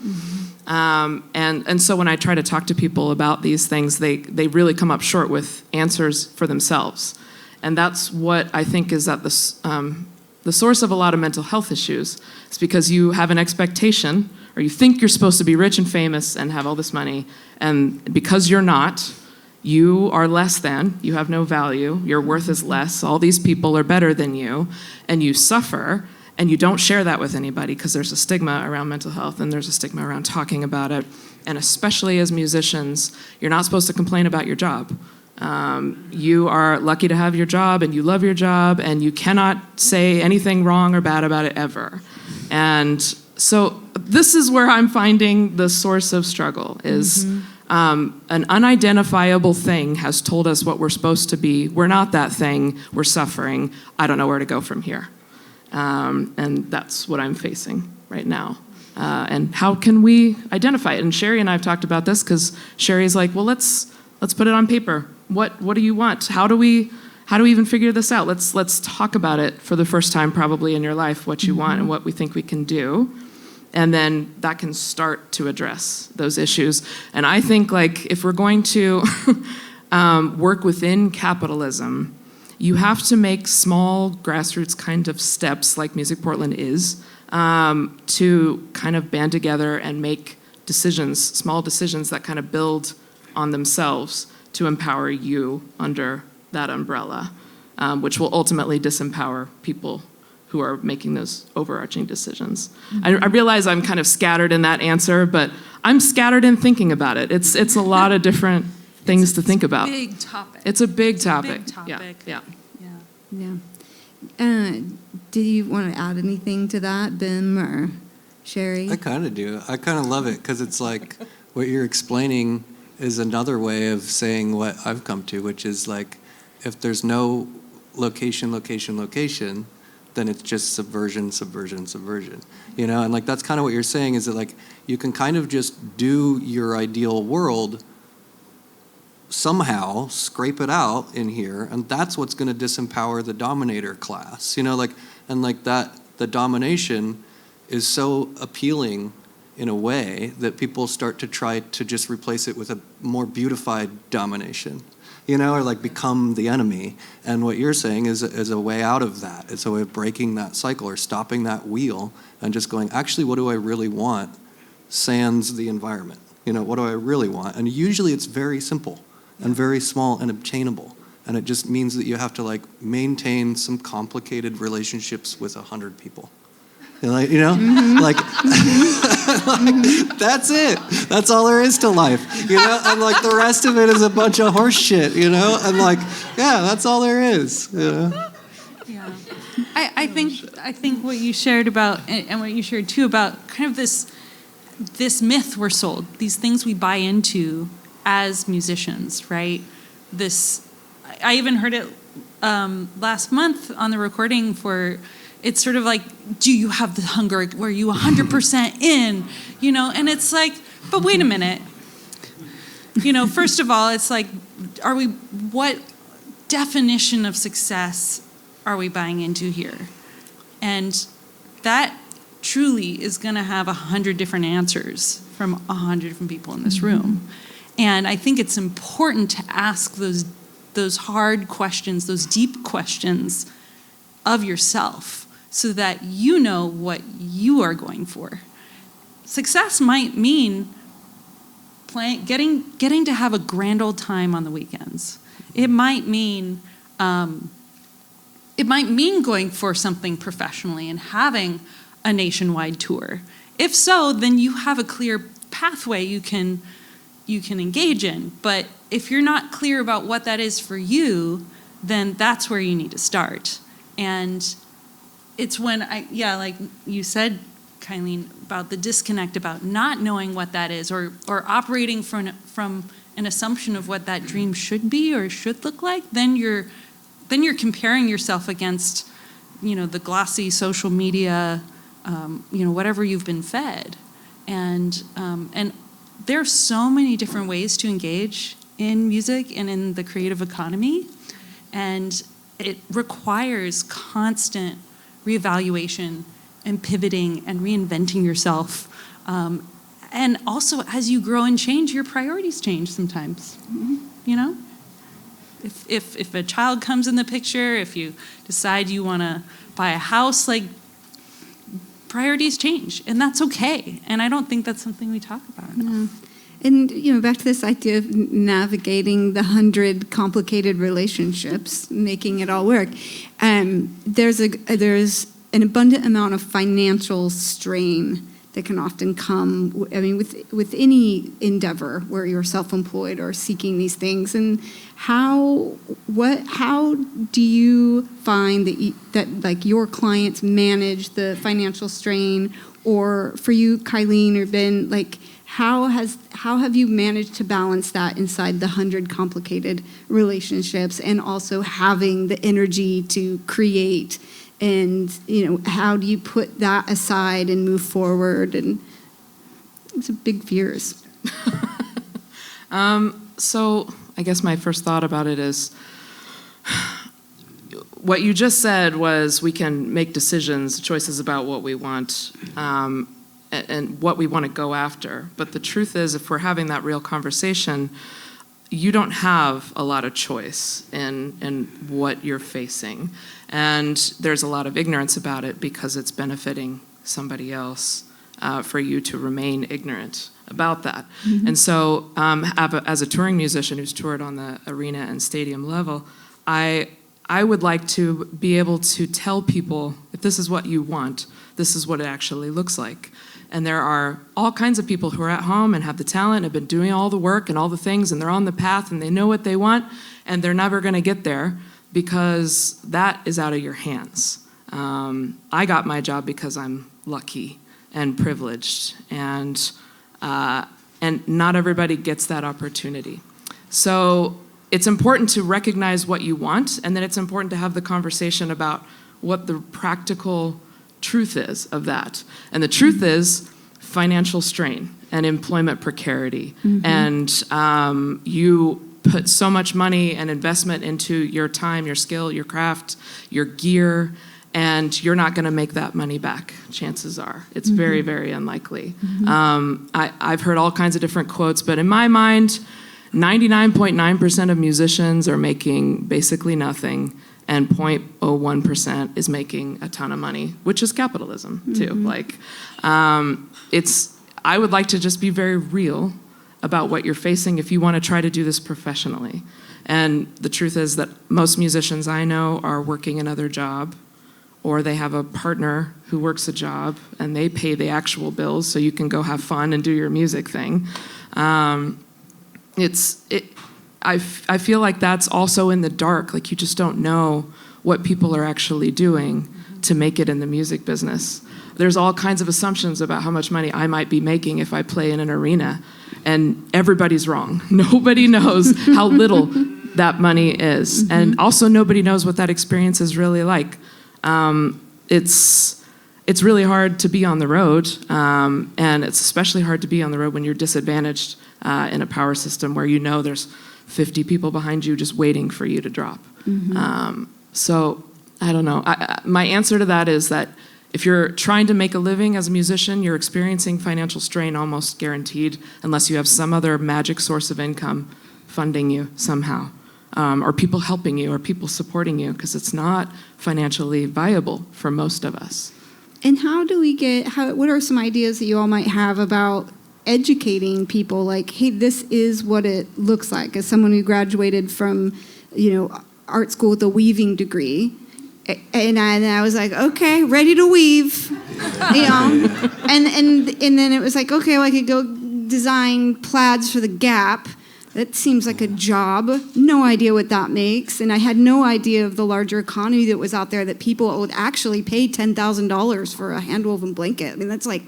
And so when I try to talk to people about these things, they really come up short with answers for themselves. And that's what I think is at the source of a lot of mental health issues. Is because you have an expectation, or you think you're supposed to be rich and famous and have all this money, and because you're not, you are less than, you have no value, your worth is less, all these people are better than you, and you suffer, and you don't share that with anybody because there's a stigma around mental health and there's a stigma around talking about it. And especially as musicians, you're not supposed to complain about your job. You are lucky to have your job, and you love your job, and you cannot say anything wrong or bad about it ever. And so this is where I'm finding the source of struggle is an unidentifiable thing has told us what we're supposed to be. We're not that thing. We're suffering. I don't know where to go from here. And that's what I'm facing right now. And how can we identify it? And Cheri and I have talked about this because Cheri's like, well, let's put it on paper. What do you want? How do we even figure this out? Let's talk about it for the first time probably in your life, what you want and what we think we can do. And then that can start to address those issues. And I think if we're going to work within capitalism, you have to make small grassroots kind of steps like Music Portland is to kind of band together and make decisions, small decisions that kind of build on themselves to empower you under that umbrella, which will ultimately disempower people who are making those overarching decisions. I realize I'm kind of scattered in that answer, but I'm scattered in thinking about it. It's a lot of different things to think about.
Big topic.
It's a big topic.
Big topic.
Yeah.
Do you want to add anything to that, Bim or Cheri?
I kind of do. I kind of love it because it's like what you're explaining is another way of saying what I've come to, which is if there's no location, then it's just subversion. You know, and that's kind of what you're saying is that you can kind of just do your ideal world somehow, scrape it out in here, and that's what's going to disempower the dominator class. You know, that the domination is so appealing in a way that people start to try to just replace it with a more beautified domination, you know, or become the enemy. And what you're saying is a way out of that. It's a way of breaking that cycle or stopping that wheel and just going, actually, what do I really want? Sans the environment. You know, what do I really want? And usually it's very simple and very small and obtainable. And it just means that you have to maintain some complicated relationships with 100 people. You know, that's it. That's all there is to life, you know. And the rest of it is a bunch of horse shit, you know. And yeah, that's all there is, you know.
Yeah, I think what you shared about and what you shared too about kind of this myth we're sold, these things we buy into as musicians, right? I even heard it last month on the recording for. It's sort of do you have the hunger? Were you 100% in? You know, and it's but wait a minute. You know, first of all, it's what definition of success are we buying into here? And that truly is going to have 100 different answers from 100 different people in this room. And I think it's important to ask those hard questions, those deep questions of yourself, so that you know what you are going for. Success might mean getting to have a grand old time on the weekends. It might mean going for something professionally and having a nationwide tour. If so, then you have a clear pathway you can engage in. But if you're not clear about what that is for you, then that's where you need to start. And it's when like you said, Kyleen, about the disconnect, about not knowing what that is, or operating from an assumption of what that dream should be or should look like, then you're comparing yourself against, the glossy social media, whatever you've been fed. And there are so many different ways to engage in music and in the creative economy, and it requires constant reevaluation and pivoting and reinventing yourself. And also, as you grow and change, your priorities change sometimes, If a child comes in the picture, if you decide you want to buy a house, like, priorities change, and that's okay. And I don't think that's something we talk about enough.
And back to this idea of navigating the 100 complicated relationships, making it all work. There's an abundant amount of financial strain that can often come. With any endeavor where you're self-employed or seeking these things. And how do you find that your clients manage the financial strain? Or for you, Kyleen or Ben, how have you managed to balance that inside the 100 complicated relationships, and also having the energy to create? And how do you put that aside and move forward? And it's a big fears.
So I guess my first thought about it is, what you just said was we can make choices about what we want, and what we want to go after. But the truth is, if we're having that real conversation, you don't have a lot of choice in what you're facing. And there's a lot of ignorance about it because it's benefiting somebody else, for you to remain ignorant about that. Mm-hmm. And so as a touring musician who's toured on the arena and stadium level, I would like to be able to tell people, if this is what you want, this is what it actually looks like. And there are all kinds of people who are at home and have the talent and have been doing all the work and all the things, and they're on the path and they know what they want, and they're never going to get there because that is out of your hands. I got my job because I'm lucky and privileged, and not everybody gets that opportunity. So it's important to recognize what you want, and then it's important to have the conversation about what the practical truth is of that. And the truth is financial strain and employment precarity. Mm-hmm. And you put so much money and investment into your time, your skill, your craft, your gear, and you're not going to make that money back, chances are. It's mm-hmm. very, very unlikely. Mm-hmm. I've heard all kinds of different quotes, but in my mind, 99.9% of musicians are making basically nothing, and 0.01% is making a ton of money, which is capitalism too. Mm-hmm. I would like to just be very real about what you're facing if you want to try to do this professionally. And the truth is that most musicians I know are working another job, or they have a partner who works a job and they pay the actual bills so you can go have fun and do your music thing. I feel like that's also in the dark. Like, you just don't know what people are actually doing to make it in the music business. There's all kinds of assumptions about how much money I might be making if I play in an arena, and everybody's wrong. Nobody knows how little that money is. Mm-hmm. And also nobody knows what that experience is really like. It's really hard to be on the road, and it's especially hard to be on the road when you're disadvantaged in a power system where there's 50 people behind you just waiting for you to drop. Mm-hmm. So I don't know. My answer to that is that If you're trying to make a living as a musician, you're experiencing financial strain almost guaranteed unless you have some other magic source of income funding you somehow, or people helping you, or people supporting you, because it's not financially viable for most of us.
And what are some ideas that you all might have about educating people, like, hey, this is what it looks like, as someone who graduated from, art school with a weaving degree. And I was like, okay, ready to weave, and then it was like, okay, well, I could go design plaids for the Gap. That seems like a job. No idea what that makes, and I had no idea of the larger economy that was out there, that people would actually pay $10,000 for a hand-woven blanket. I mean, that's like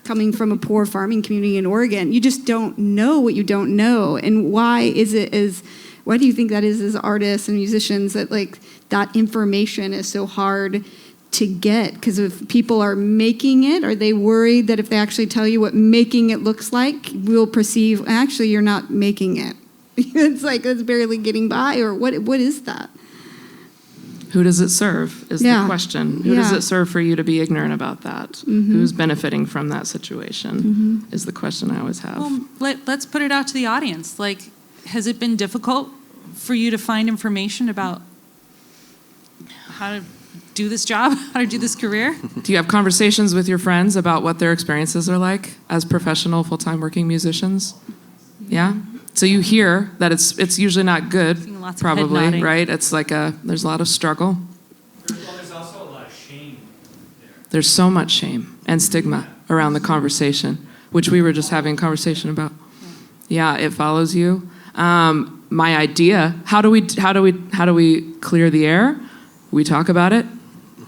coming from a poor farming community in Oregon. You just don't know what you don't know, and why do you think that is as artists and musicians, that like that information is so hard to get? Because if people are making it, are they worried that if they actually tell you what making it looks like, we'll perceive, actually, you're not making it? It's like, it's barely getting by, or what is that?
Who does it serve is the question. Who does it serve for you to be ignorant about that?
Mm-hmm.
Who's benefiting from that situation is the question I always have.
Well, let's put it out to the audience. Like, has it been difficult for you to find information about how to do this job, how to do this career?
Do you have conversations with your friends about what their experiences are like as professional, full-time working musicians? Yeah? So you hear that it's usually not good,
Lots of
probably,
head nodding.
right? It's like there's a lot of struggle.
There's also a lot of shame there.
There's so much shame and stigma around the conversation, which we were just having a conversation about. Yeah, it follows you. My idea, how do we clear the air? We talk about it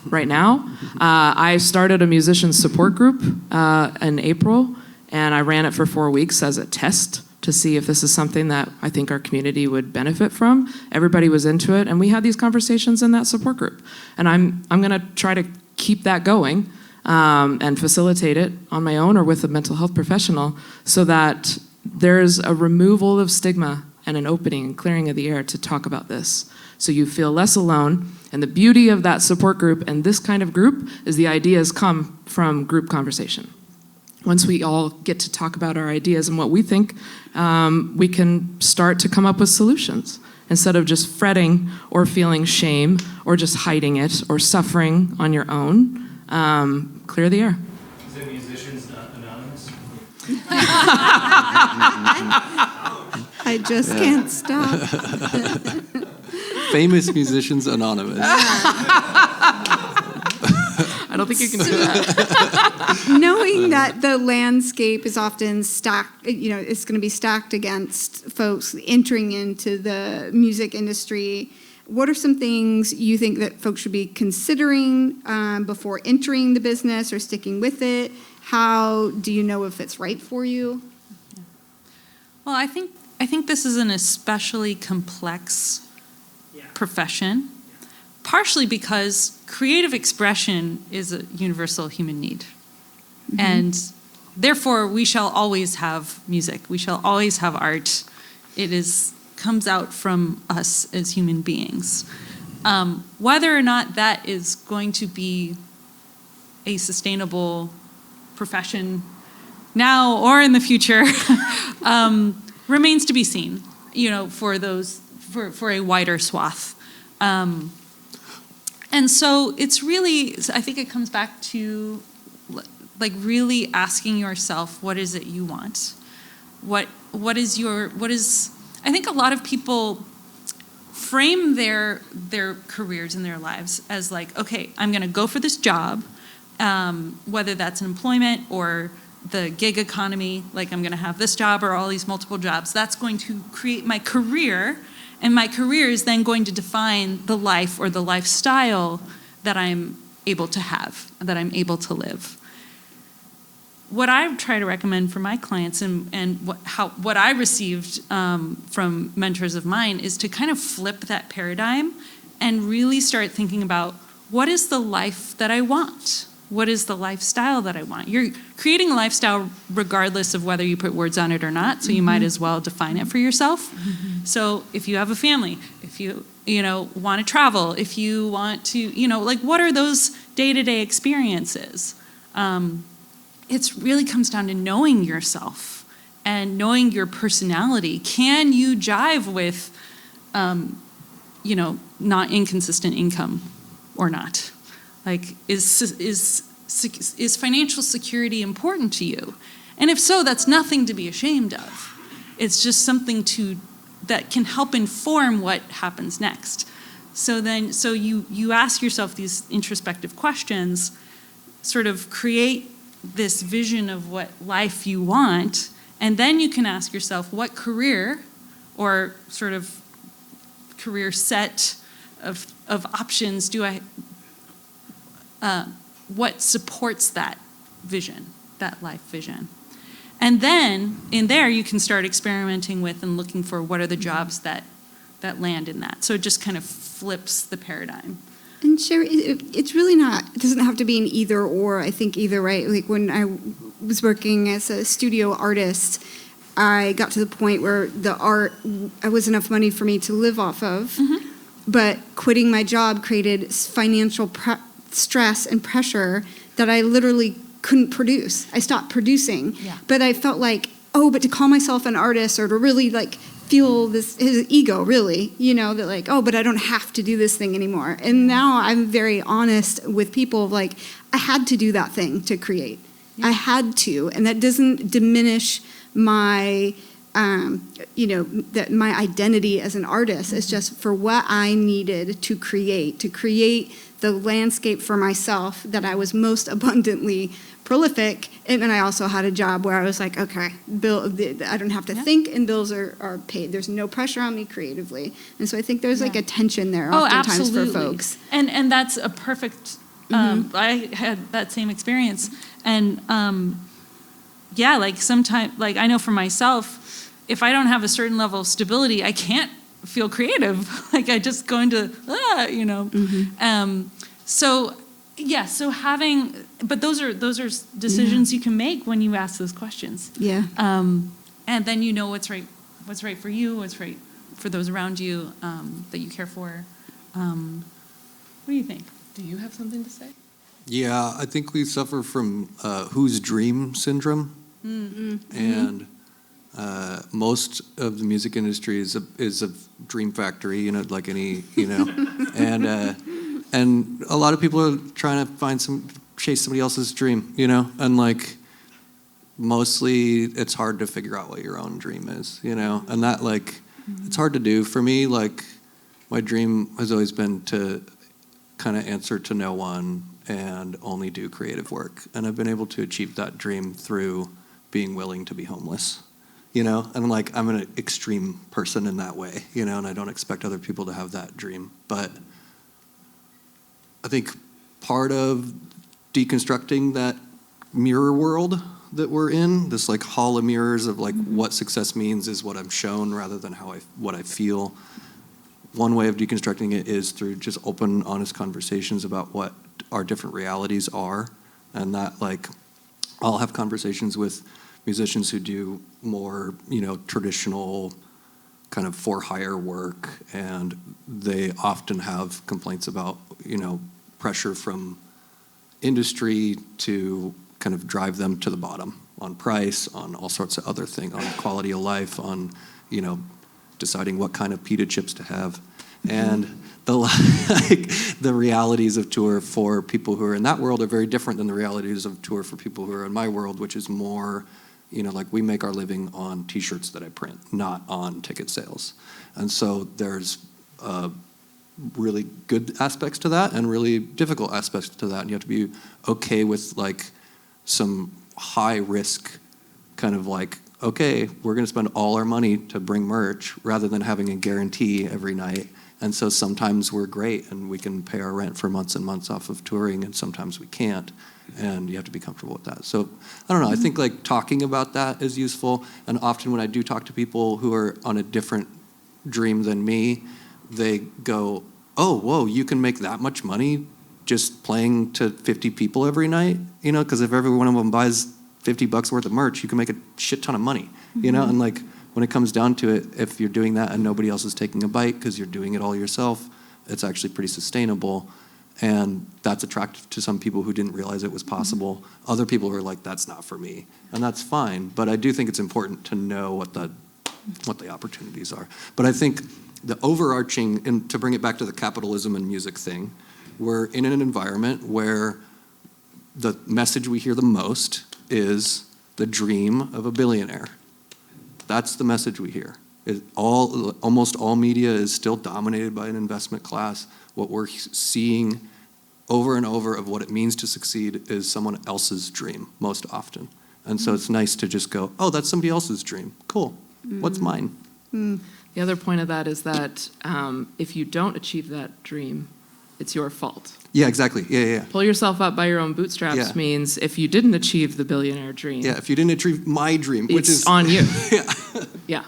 right now. I started a musician support group in April, and I ran it for 4 weeks as a test to see if this is something that I think our community would benefit from. Everybody was into it, and we had these conversations in that support group. And I'm gonna try to keep that going and facilitate it on my own or with a mental health professional, so that there's a removal of stigma and an opening and clearing of the air to talk about this, so you feel less alone. And the beauty of that support group and this kind of group is the ideas come from group conversation. Once we all get to talk about our ideas and what we think, we can start to come up with solutions instead of just fretting or feeling shame or just hiding it or suffering on your own. Clear the air.
Is it Musicians Anonymous?
I just can't stop.
Famous Musicians Anonymous.
I don't think you can do that.
Knowing that the landscape is often stacked, it's going to be stacked against folks entering into the music industry, what are some things you think that folks should be considering before entering the business or sticking with it? How do you know if it's right for you?
Well, I think this is an especially complex profession, partially because creative expression is a universal human need. Mm-hmm. And therefore, we shall always have music. We shall always have art. It comes out from us as human beings. Whether or not that is going to be a sustainable profession now or in the future remains to be seen, for a wider swath. And so it's really, I think it comes back to like really asking yourself, what is it you want? I think a lot of people frame their careers and their lives as like, okay, I'm gonna go for this job, whether that's an employment or the gig economy, like I'm gonna have this job or all these multiple jobs. That's going to create my career, and my career is then going to define the life or the lifestyle that I'm able to have, that I'm able to live. What I try to recommend for my clients and what I received from mentors of mine is to kind of flip that paradigm and really start thinking about, what is the life that I want? What is the lifestyle that I want? You're creating a lifestyle regardless of whether you put words on it or not, so you might as well define it for yourself. Mm-hmm. So if you have a family, if you want to travel, if you want to, like what are those day-to-day experiences. It really comes down to knowing yourself and knowing your personality. Can you jive with, not inconsistent income or not? Like, is financial security important to you? And if so, that's nothing to be ashamed of. It's just something that can help inform what happens next. So you ask yourself these introspective questions, sort of create this vision of what life you want, and then you can ask yourself what career or sort of career set of options what supports that vision, that life vision. And then in there you can start experimenting with and looking for what are the jobs that land in that. So it just kind of flips the paradigm.
And Cheri, it's really not, it doesn't have to be an either or. I think either, right? Like when I was working as a studio artist, I got to the point where the art was enough money for me to live off of, but quitting my job created financial stress and pressure that I literally couldn't produce. I stopped producing.
Yeah.
But I felt like, but to call myself an artist or to really like feel his ego really, that like, but I don't have to do this thing anymore. And now I'm very honest with people, like, I had to do that thing to create. Yeah. I had to, and that doesn't diminish my, that my identity as an artist. It's just for what I needed to create the landscape for myself that I was most abundantly prolific. And then I also had a job where I was like, okay, I don't have to think, and bills are paid. There's no pressure on me creatively. And so I think there's like a tension there oftentimes
absolutely.
for folks.
And that's a perfect, I had that same experience. And like sometimes, like I know for myself, if I don't have a certain level of stability, I can't feel creative. Like I just go into, So having, but those are decisions you can make when you ask those questions.
Yeah.
And then you know what's right for you, what's right for those around you, that you care for. What do you think?
Do you have something to say?
Yeah, I think we suffer from whose dream syndrome. Mm-hmm. And most of the music industry is a dream factory, like any, and a lot of people are trying to chase somebody else's dream, and like mostly it's hard to figure out what your own dream is, and that like it's hard to do for me. Like my dream has always been to kind of answer to no one and only do creative work, and I've been able to achieve that dream through being willing to be homeless. And like I'm an extreme person in that way, and I don't expect other people to have that dream. But I think part of deconstructing that mirror world that we're in, this like hall of mirrors of like what success means is what I'm shown rather than what I feel. One way of deconstructing it is through just open, honest conversations about what our different realities are, and that like I'll have conversations with musicians who do more, traditional kind of for hire work, and they often have complaints about, pressure from industry to kind of drive them to the bottom on price, on all sorts of other things, on quality of life, on, deciding what kind of pita chips to have. And the realities of tour for people who are in that world are very different than the realities of tour for people who are in my world, which is more, like we make our living on T-shirts that I print, not on ticket sales. And so there's really good aspects to that and really difficult aspects to that. And you have to be okay with like some high risk kind of like, okay, we're going to spend all our money to bring merch rather than having a guarantee every night. And so sometimes we're great and we can pay our rent for months and months off of touring, and sometimes we can't. And you have to be comfortable with that. So I don't know, I think like talking about that is useful. And often when I do talk to people who are on a different dream than me, they go, oh, whoa, you can make that much money just playing to 50 people every night? Because if every one of them buys $50 worth of merch, you can make a shit ton of money, And like when it comes down to it, if you're doing that and nobody else is taking a bite because you're doing it all yourself, it's actually pretty sustainable. And that's attractive to some people who didn't realize it was possible. Other people are like, that's not for me. And that's fine. But I do think it's important to know what the opportunities are. But I think the overarching, and to bring it back to the capitalism and music thing, we're in an environment where the message we hear the most is the dream of a billionaire. That's the message we hear. Almost all media is still dominated by an investment class. What we're seeing over and over of what it means to succeed is someone else's dream most often. And so it's nice to just go, oh, that's somebody else's dream. Cool. What's mine?
The other point of that is that if you don't achieve that dream, it's your fault.
Yeah, exactly. Yeah.
Pull yourself up by your own bootstraps means if you didn't achieve the billionaire dream.
Yeah, if you didn't achieve my dream, which
it's
is
on you.
Yeah.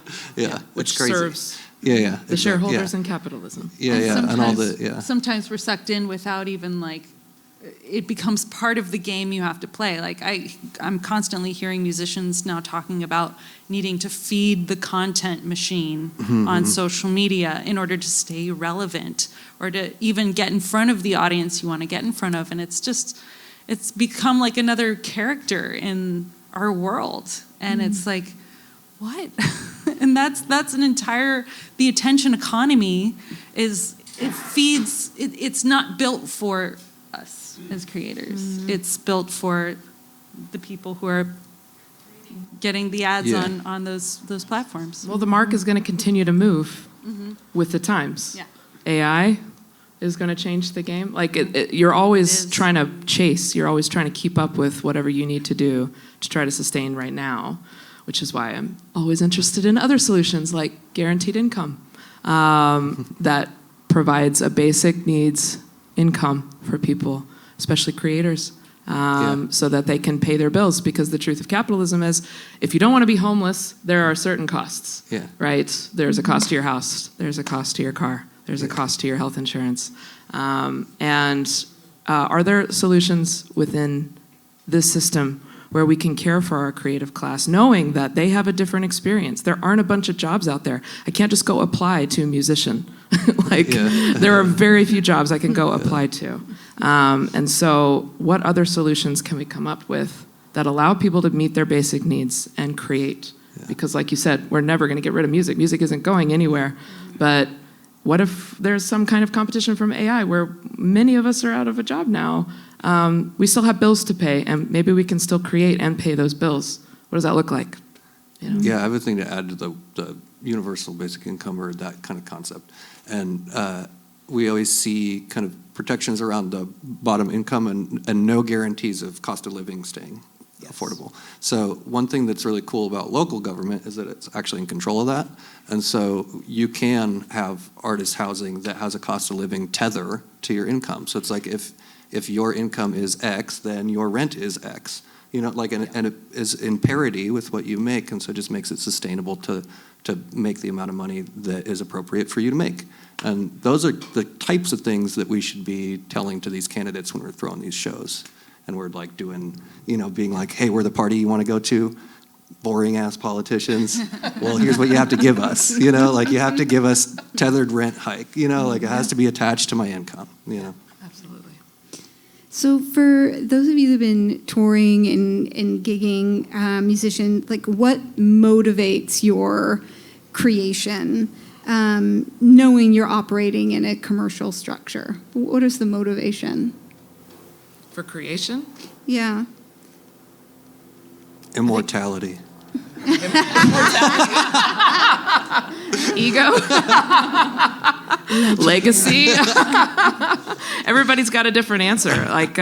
Which
it's crazy.
serves
the
shareholders in capitalism.
And all the
Sometimes we're sucked in without even like, it becomes part of the game you have to play. Like I'm constantly hearing musicians now talking about needing to feed the content machine on social media in order to stay relevant or to even get in front of the audience you want to get in front of. And it's become like another character in our world. And it's like, what? And that's an entire, the attention economy it's not built for us as creators. It's built for the people who are getting the ads on those platforms.
Well, the mark is going to continue to move with the times.
Yeah.
AI is going to change the game. Like you're always trying to chase. You're always trying to keep up with whatever you need to do to try to sustain right now, which is why I'm always interested in other solutions like guaranteed income that provides a basic needs income for people, especially creators, so that they can pay their bills. Because the truth of capitalism is, if you don't want to be homeless, there are certain costs, right? There's a cost to your house. There's a cost to your car. There's a cost to your health insurance. And are there solutions within this system where we can care for our creative class, knowing that they have a different experience? There aren't a bunch of jobs out there. I can't just go apply to a musician. There are very few jobs I can go apply to. And so what other solutions can we come up with that allow people to meet their basic needs and create? Because like you said, we're never going to get rid of music. Music isn't going anywhere. But what if there's some kind of competition from AI where many of us are out of a job now? We still have bills to pay, and maybe we can still create and pay those bills. What does that look like? You know?
Yeah, I have a thing to add to the universal basic income or that kind of concept. And we always see kind of protections around the bottom income and no guarantees of cost of living staying affordable. So one thing that's really cool about local government is that it's actually in control of that. And so you can have artist housing that has a cost of living tether to your income. So it's like if your income is X, then your rent is X. You know, like, and it is in parity with what you make, and so it just makes it sustainable to make the amount of money that is appropriate for you to make. And those are the types of things that we should be telling to these candidates when we're throwing these shows. And we're like doing, being like, hey, we're the party you want to go to, boring ass politicians. Well, here's what you have to give us, like you have to give us tethered rent hike, like it has to be attached to my income,
Absolutely.
So for those of you who've been touring and gigging, musician, like what motivates your creation, knowing you're operating in a commercial structure? What is the motivation?
For creation?
Yeah.
Immortality.
Ego? Legacy? Everybody's got a different answer. Like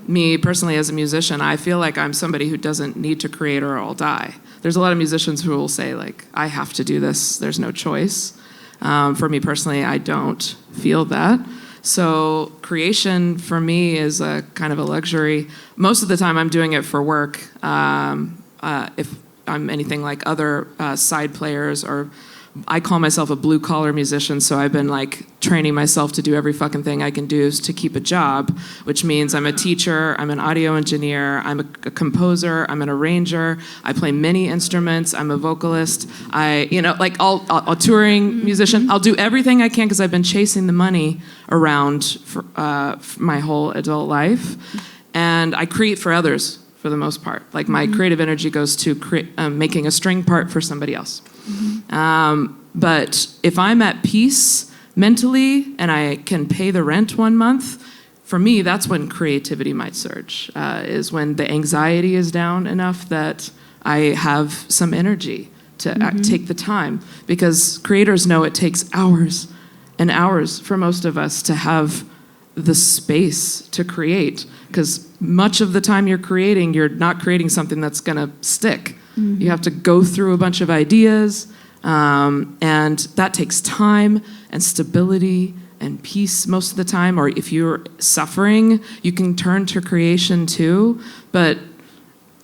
me personally as a musician, I feel like I'm somebody who doesn't need to create or I'll die. There's a lot of musicians who will say like, I have to do this, there's no choice. For me personally, I don't feel that. So creation for me is a kind of a luxury. Most of the time I'm doing it for work. If I'm anything like other side players or I call myself a blue collar musician, so I've been like training myself to do every fucking thing I can do to keep a job, which means I'm a teacher, I'm an audio engineer, I'm a composer, I'm an arranger, I play many instruments, I'm a vocalist, I'll touring musician. I'll do everything I can because I've been chasing the money around for my whole adult life, and I create for others for the most part. Like my creative energy goes to making a string part for somebody else. But if I'm at peace mentally and I can pay the rent one month, for me, that's when creativity might surge, is when the anxiety is down enough that I have some energy to take the time. Because creators know it takes hours and hours for most of us to have the space to create. Because much of the time you're not creating something that's gonna stick. You have to go through a bunch of ideas, and that takes time and stability and peace most of the time. Or if you're suffering, you can turn to creation too. But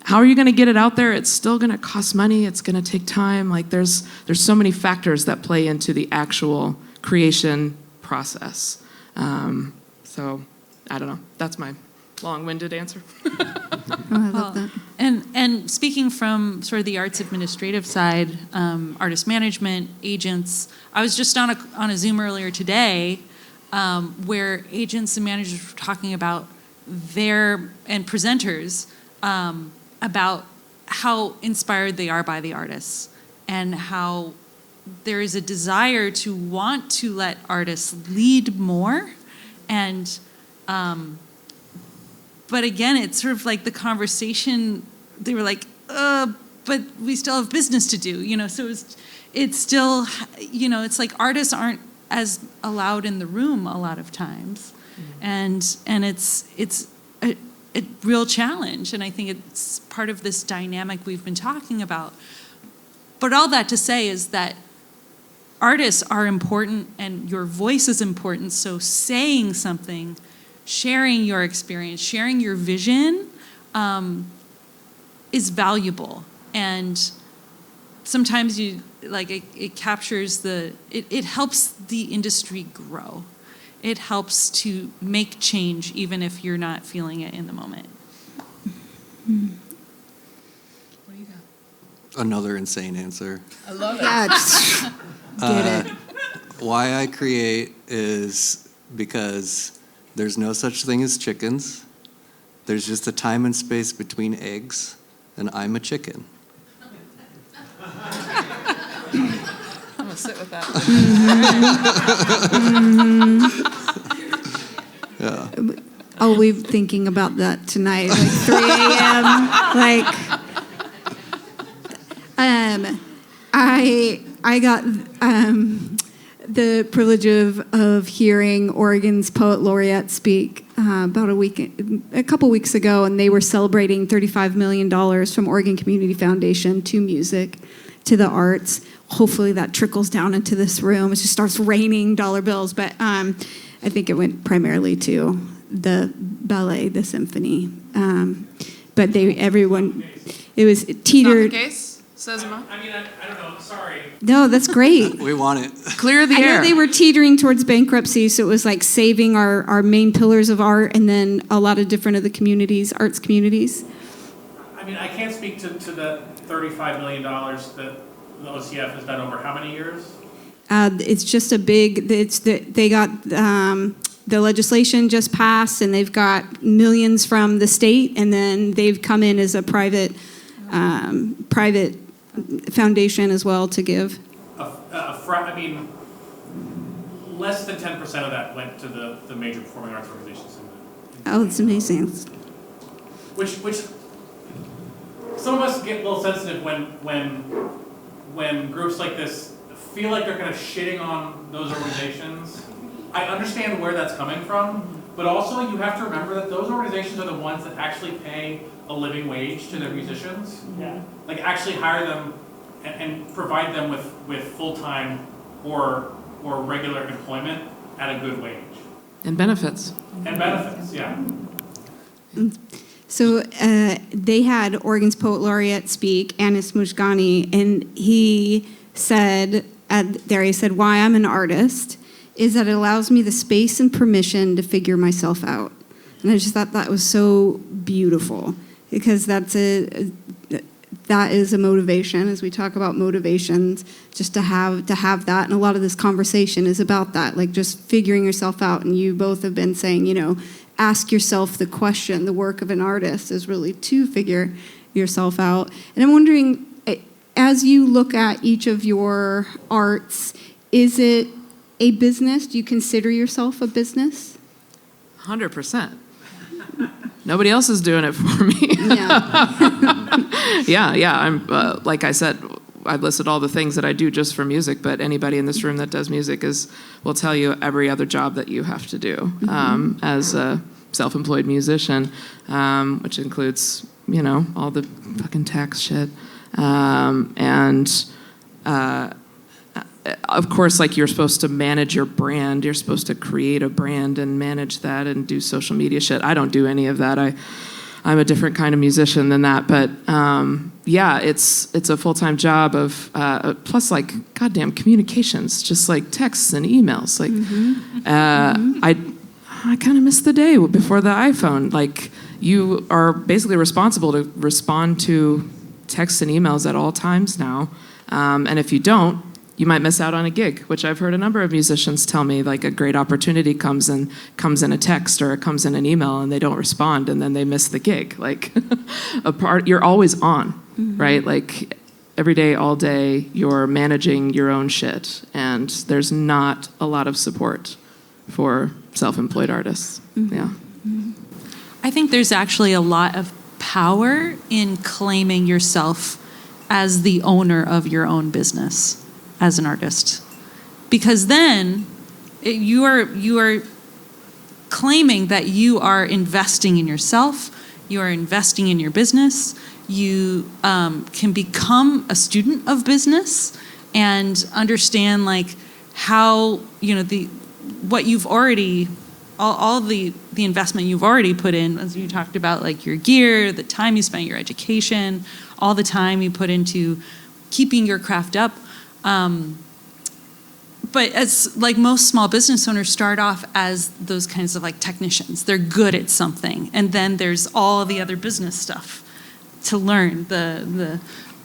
how are you going to get it out there? It's still going to cost money. It's going to take time. Like there's so many factors that play into the actual creation process. So I don't know. That's my long-winded answer.
I love that.
And speaking from sort of the arts administrative side, artist management, agents, I was just on a Zoom earlier today where agents and managers were talking about and presenters about how inspired they are by the artists and how there is a desire to want to let artists lead more. And but again, it's sort of like the conversation, they were like, but we still have business to do, so it's still, it's like artists aren't as allowed in the room a lot of times. And it's a real challenge, and I think it's part of this dynamic we've been talking about. But all that to say is that artists are important and your voice is important, so saying something, sharing your experience, sharing your vision is valuable. And sometimes it captures it helps the industry grow. It helps to make change even if you're not feeling it in the moment.
What do you got?
Another insane answer.
I love it.
Yeah, get it.
Why I create is because there's no such thing as chickens. There's just a time and space between eggs, and I'm a chicken.
I'm gonna sit with that.
Yeah.
Oh, we're thinking about that tonight, like 3 a.m. I got the privilege of hearing Oregon's poet laureate speak about a couple weeks ago, and they were celebrating $35 million from Oregon Community Foundation to music, to the arts. Hopefully that trickles down into this room. It just starts raining dollar bills, but I think it went primarily to the ballet, the symphony. But it was teetered.
Not the case, says Emma.
I mean, I don't know, sorry.
No, that's great.
We want it.
Clear the
I
air.
know they were teetering towards bankruptcy, so it was like saving our main pillars of art and then a lot of different of the communities, arts communities.
I mean, I can't speak to the $35 million that the OCF has done over how many years?
It's just they got the legislation just passed, and they've got millions from the state, and then they've come in as a private foundation as well to give.
I mean, less than 10% of that went to the major performing arts organizations.
Oh, it's amazing.
Which some of us get a little sensitive when groups like this feel like they're kind of shitting on those organizations. I understand where that's coming from, but also you have to remember that those organizations are the ones that actually pay a living wage to their musicians. Yeah. Like actually hire them and provide them with full-time or regular employment at a good wage.
And benefits.
And benefits, yeah.
So they had Oregon's poet laureate speak, Anis Mujgani, and he said there he said, why I'm an artist is that it allows me the space and permission to figure myself out. And I just thought that was so beautiful, because that is a motivation, as we talk about motivations, just to have that. And a lot of this conversation is about that, like just figuring yourself out. And you both have been saying, ask yourself the question. The work of an artist is really to figure yourself out. And I'm wondering, as you look at each of your arts, is it a business? Do you consider yourself a business?
100%. Nobody else is doing it for me. Yeah. I'm like I said, I listed all the things that I do just for music, but anybody in this room that does music will tell you every other job that you have to do as a self-employed musician, which includes, all the fucking tax shit. Of course, like, you're supposed to manage your brand. You're supposed to create a brand and manage that and do social media shit. I don't do any of that. I'm a different kind of musician than that. But it's a full-time job of plus, like, goddamn communications, just like texts and emails. Like, I kind of miss the day before the iPhone. Like, you are basically responsible to respond to texts and emails at all times now. And if you don't, you might miss out on a gig, which I've heard a number of musicians tell me, like, a great opportunity comes in a text or it comes in an email and they don't respond and then they miss the gig. Like, you're always on, right? Like, every day, all day, you're managing your own shit, and there's not a lot of support for self-employed artists. Yeah.
I think there's actually a lot of power in claiming yourself as the owner of your own business as an artist, because then you are claiming that you are investing in yourself, you are investing in your business, you can become a student of business and understand, like, how what you've already all the investment you've already put in, as you talked about, like your gear, the time you spent, your education, all the time you put into keeping your craft up. But as, like, most small business owners start off as those kinds of, like, technicians. They're good at something. And then there's all the other business stuff to learn, the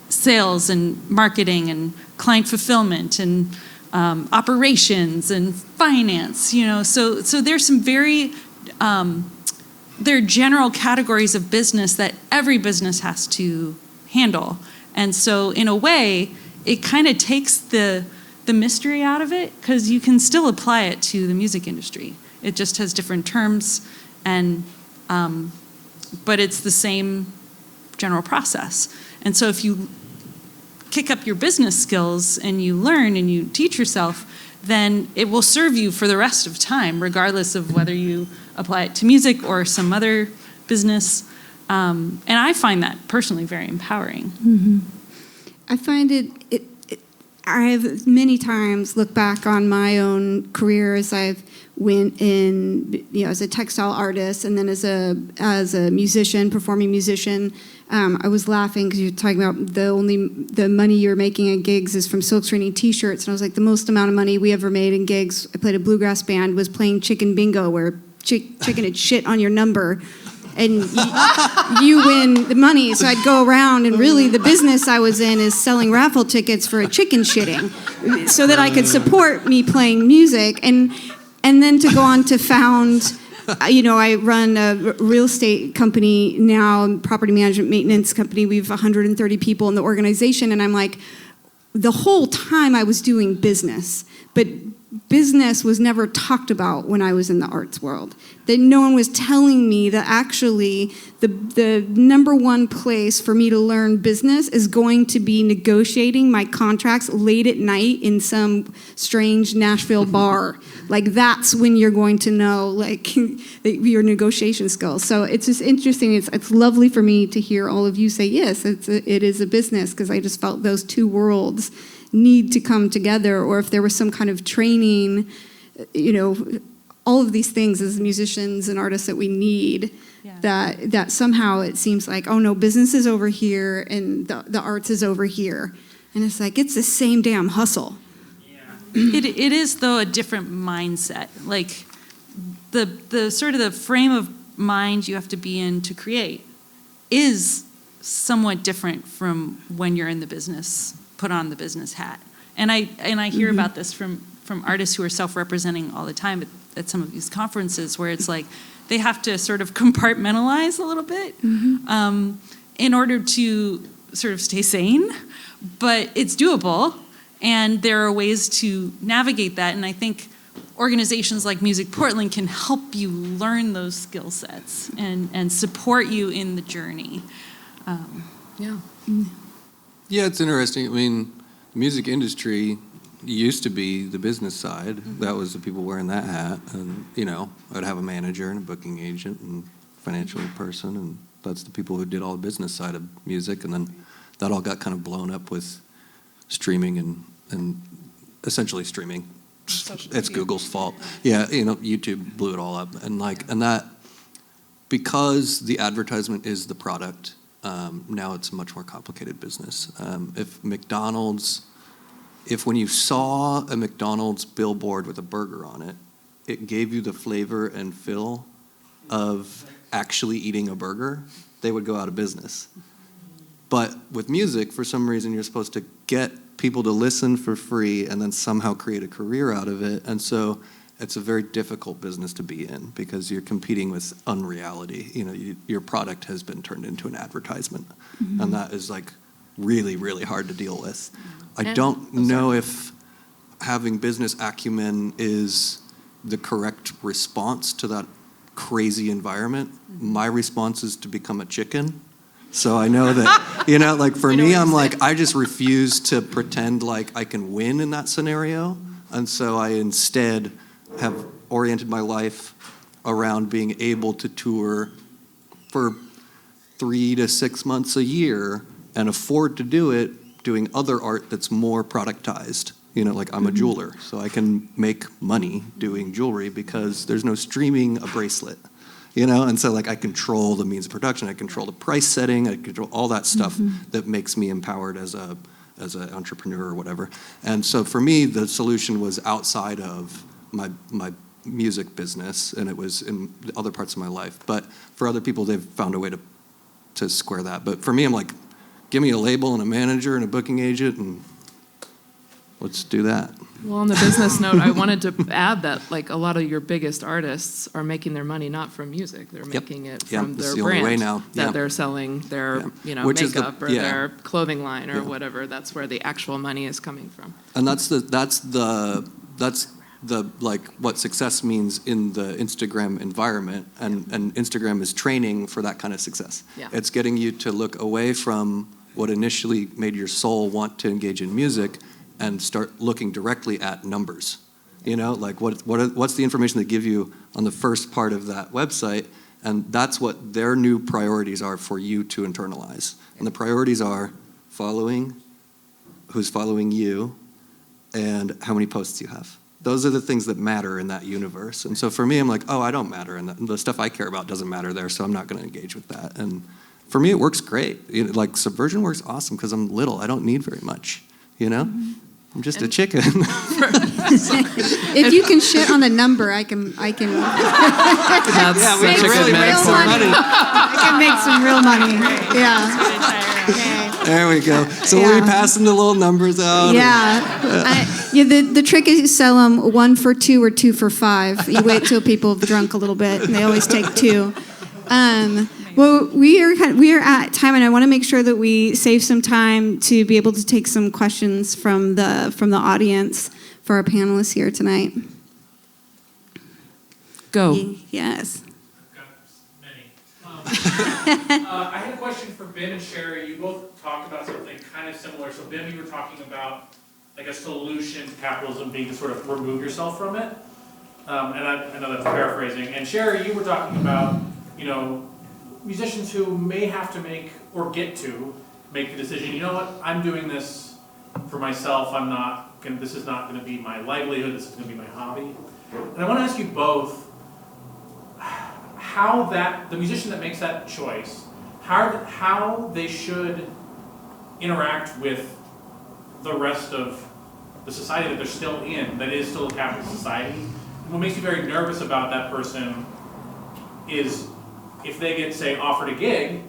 sales and marketing and client fulfillment and operations and finance, So there's some very, there are general categories of business that every business has to handle. And so in a way, it kind of takes the mystery out of it, because you can still apply it to the music industry. It just has different terms, and but it's the same general process. And so if you kick up your business skills and you learn and you teach yourself, then it will serve you for the rest of time, regardless of whether you apply it to music or some other business. And I find that personally very empowering.
I find I've many times looked back on my own career as I've went in, as a textile artist, and then as a musician, performing musician. I was laughing because you're talking about the money you're making in gigs is from silkscreening T-shirts, and I was like, the most amount of money we ever made in gigs, I played a bluegrass band, was playing chicken bingo, where chicken had shit on your number. And you win the money, so I'd go around, and really the business I was in is selling raffle tickets for a chicken shitting, so that I could support me playing music, and then to go on to found, I run a real estate company now, property management maintenance company. We have 130 people in the organization, and I'm like, the whole time I was doing business, but business was never talked about when I was in the arts world. That no one was telling me that actually the number one place for me to learn business is going to be negotiating my contracts late at night in some strange Nashville bar. Like, that's when you're going to know, like, your negotiation skills. So it's just interesting. It's lovely for me to hear all of you say, yes, it is a business, because I just felt those two worlds need to come together, or if there was some kind of training, all of these things as musicians and artists that we need, that somehow it seems like, oh no, business is over here and the arts is over here. And it's like, it's the same damn hustle.
It is, though, a different mindset. Like, the sort of the frame of mind you have to be in to create is somewhat different from when you're in the business, put on the business hat. And I hear about this from artists who are self-representing all the time at some of these conferences, where it's like they have to sort of compartmentalize a little bit in order to sort of stay sane. But it's doable, and there are ways to navigate that. And I think organizations like MusicPortland can help you learn those skill sets and support you in the journey.
Yeah, it's interesting. I mean, the music industry used to be the business side. That was the people wearing that hat. And, you know, I'd have a manager and a booking agent and financial person, and that's the people who did all the business side of music. And then that all got kind of blown up with streaming and essentially streaming. It's Google's fault. Yeah, you know, YouTube blew it all up. And that, because the advertisement is the product, now it's a much more complicated business. If when you saw a McDonald's billboard with a burger on it, it gave you the flavor and feel of actually eating a burger, they would go out of business. But with music, for some reason, you're supposed to get people to listen for free and then somehow create a career out of it. And so it's a very difficult business to be in because you're competing with unreality. You know, your product has been turned into an advertisement. And that is like really, really hard to deal with. I don't know if having business acumen is the correct response to that crazy environment. My response is to become a chicken. So I know that, you know, like for me, I'm like, I just refuse to pretend like I can win in that scenario. And so I instead have oriented my life around being able to tour for 3 to 6 months a year and afford to do it doing other art that's more productized. You know, like I'm a jeweler, so I can make money doing jewelry because there's no streaming a bracelet. You know, and so like I control the means of production, I control the price setting, I control all that stuff that makes me empowered as an entrepreneur or whatever. And so for me, the solution was outside of my music business, and it was in other parts of my life. But for other people, they've found a way to square that. But for me, I'm like, give me a label and a manager and a booking agent, and let's do that.
Well, on the business note, I wanted to add that like a lot of your biggest artists are making their money not from music; they're making it from their
the only way
brand
now.
that they're selling their
Which
makeup or their clothing line or whatever. That's where the actual money is coming from.
And that's the like what success means in the Instagram environment, and Instagram is training for that kind of success.
Yeah.
It's getting you to look away from what initially made your soul want to engage in music and start looking directly at numbers. You know, like what's the information they give you on the first part of that website, and that's what their new priorities are for you to internalize. And the priorities are following, who's following you, and how many posts you have. Those are the things that matter in that universe. And so for me, I'm like, oh, I don't matter, and the stuff I care about doesn't matter there, so I'm not going to engage with that. And for me, it works great. You know, like Subversion works awesome because I'm little. I don't need very much. You know. I'm just a chicken.
If you can shit on a number, I can.
That's
we
can
really make some money.
I can make some real money. Yeah.
There we go. So we'll be passing the little numbers out.
The trick is you sell them 1 for 2 or 2 for 5. You wait till people have drunk a little bit, and they always take 2. Well, we are at time, and I want to make sure that we save some time to be able to take some questions from the audience for our panelists here tonight.
Go.
Yes.
Got many. I had a question for Bim and Cheri. You both talked about something kind of similar. So Bim, you were talking about like a solution to capitalism being to sort of remove yourself from it. And I know that's paraphrasing. And Cheri, you were talking about, you know, musicians who may have to make the decision, you know what, I'm doing this for myself, this is not going to be my livelihood, this is going to be my hobby. And I want to ask you both, how the musician that makes that choice, how they should interact with the rest of the society that they're still in, that is still a capitalist society. And what makes me very nervous about that person is if they get, say, offered a gig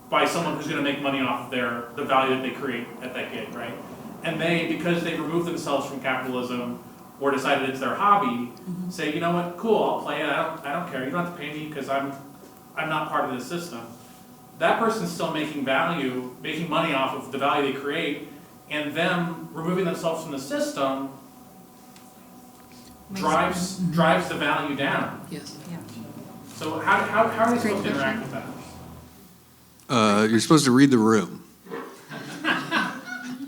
by someone who's going to make money off of the value that they create at that gig, right? And they, because they've removed themselves from capitalism or decided it's their hobby, say, you know what, cool, I'll play it. I don't care. You don't have to pay me because I'm not part of this system. That person's still making money off of the value they create, and them removing themselves from the system drives the value down.
Yes.
So how are they supposed to interact with that?
You're supposed to read the room.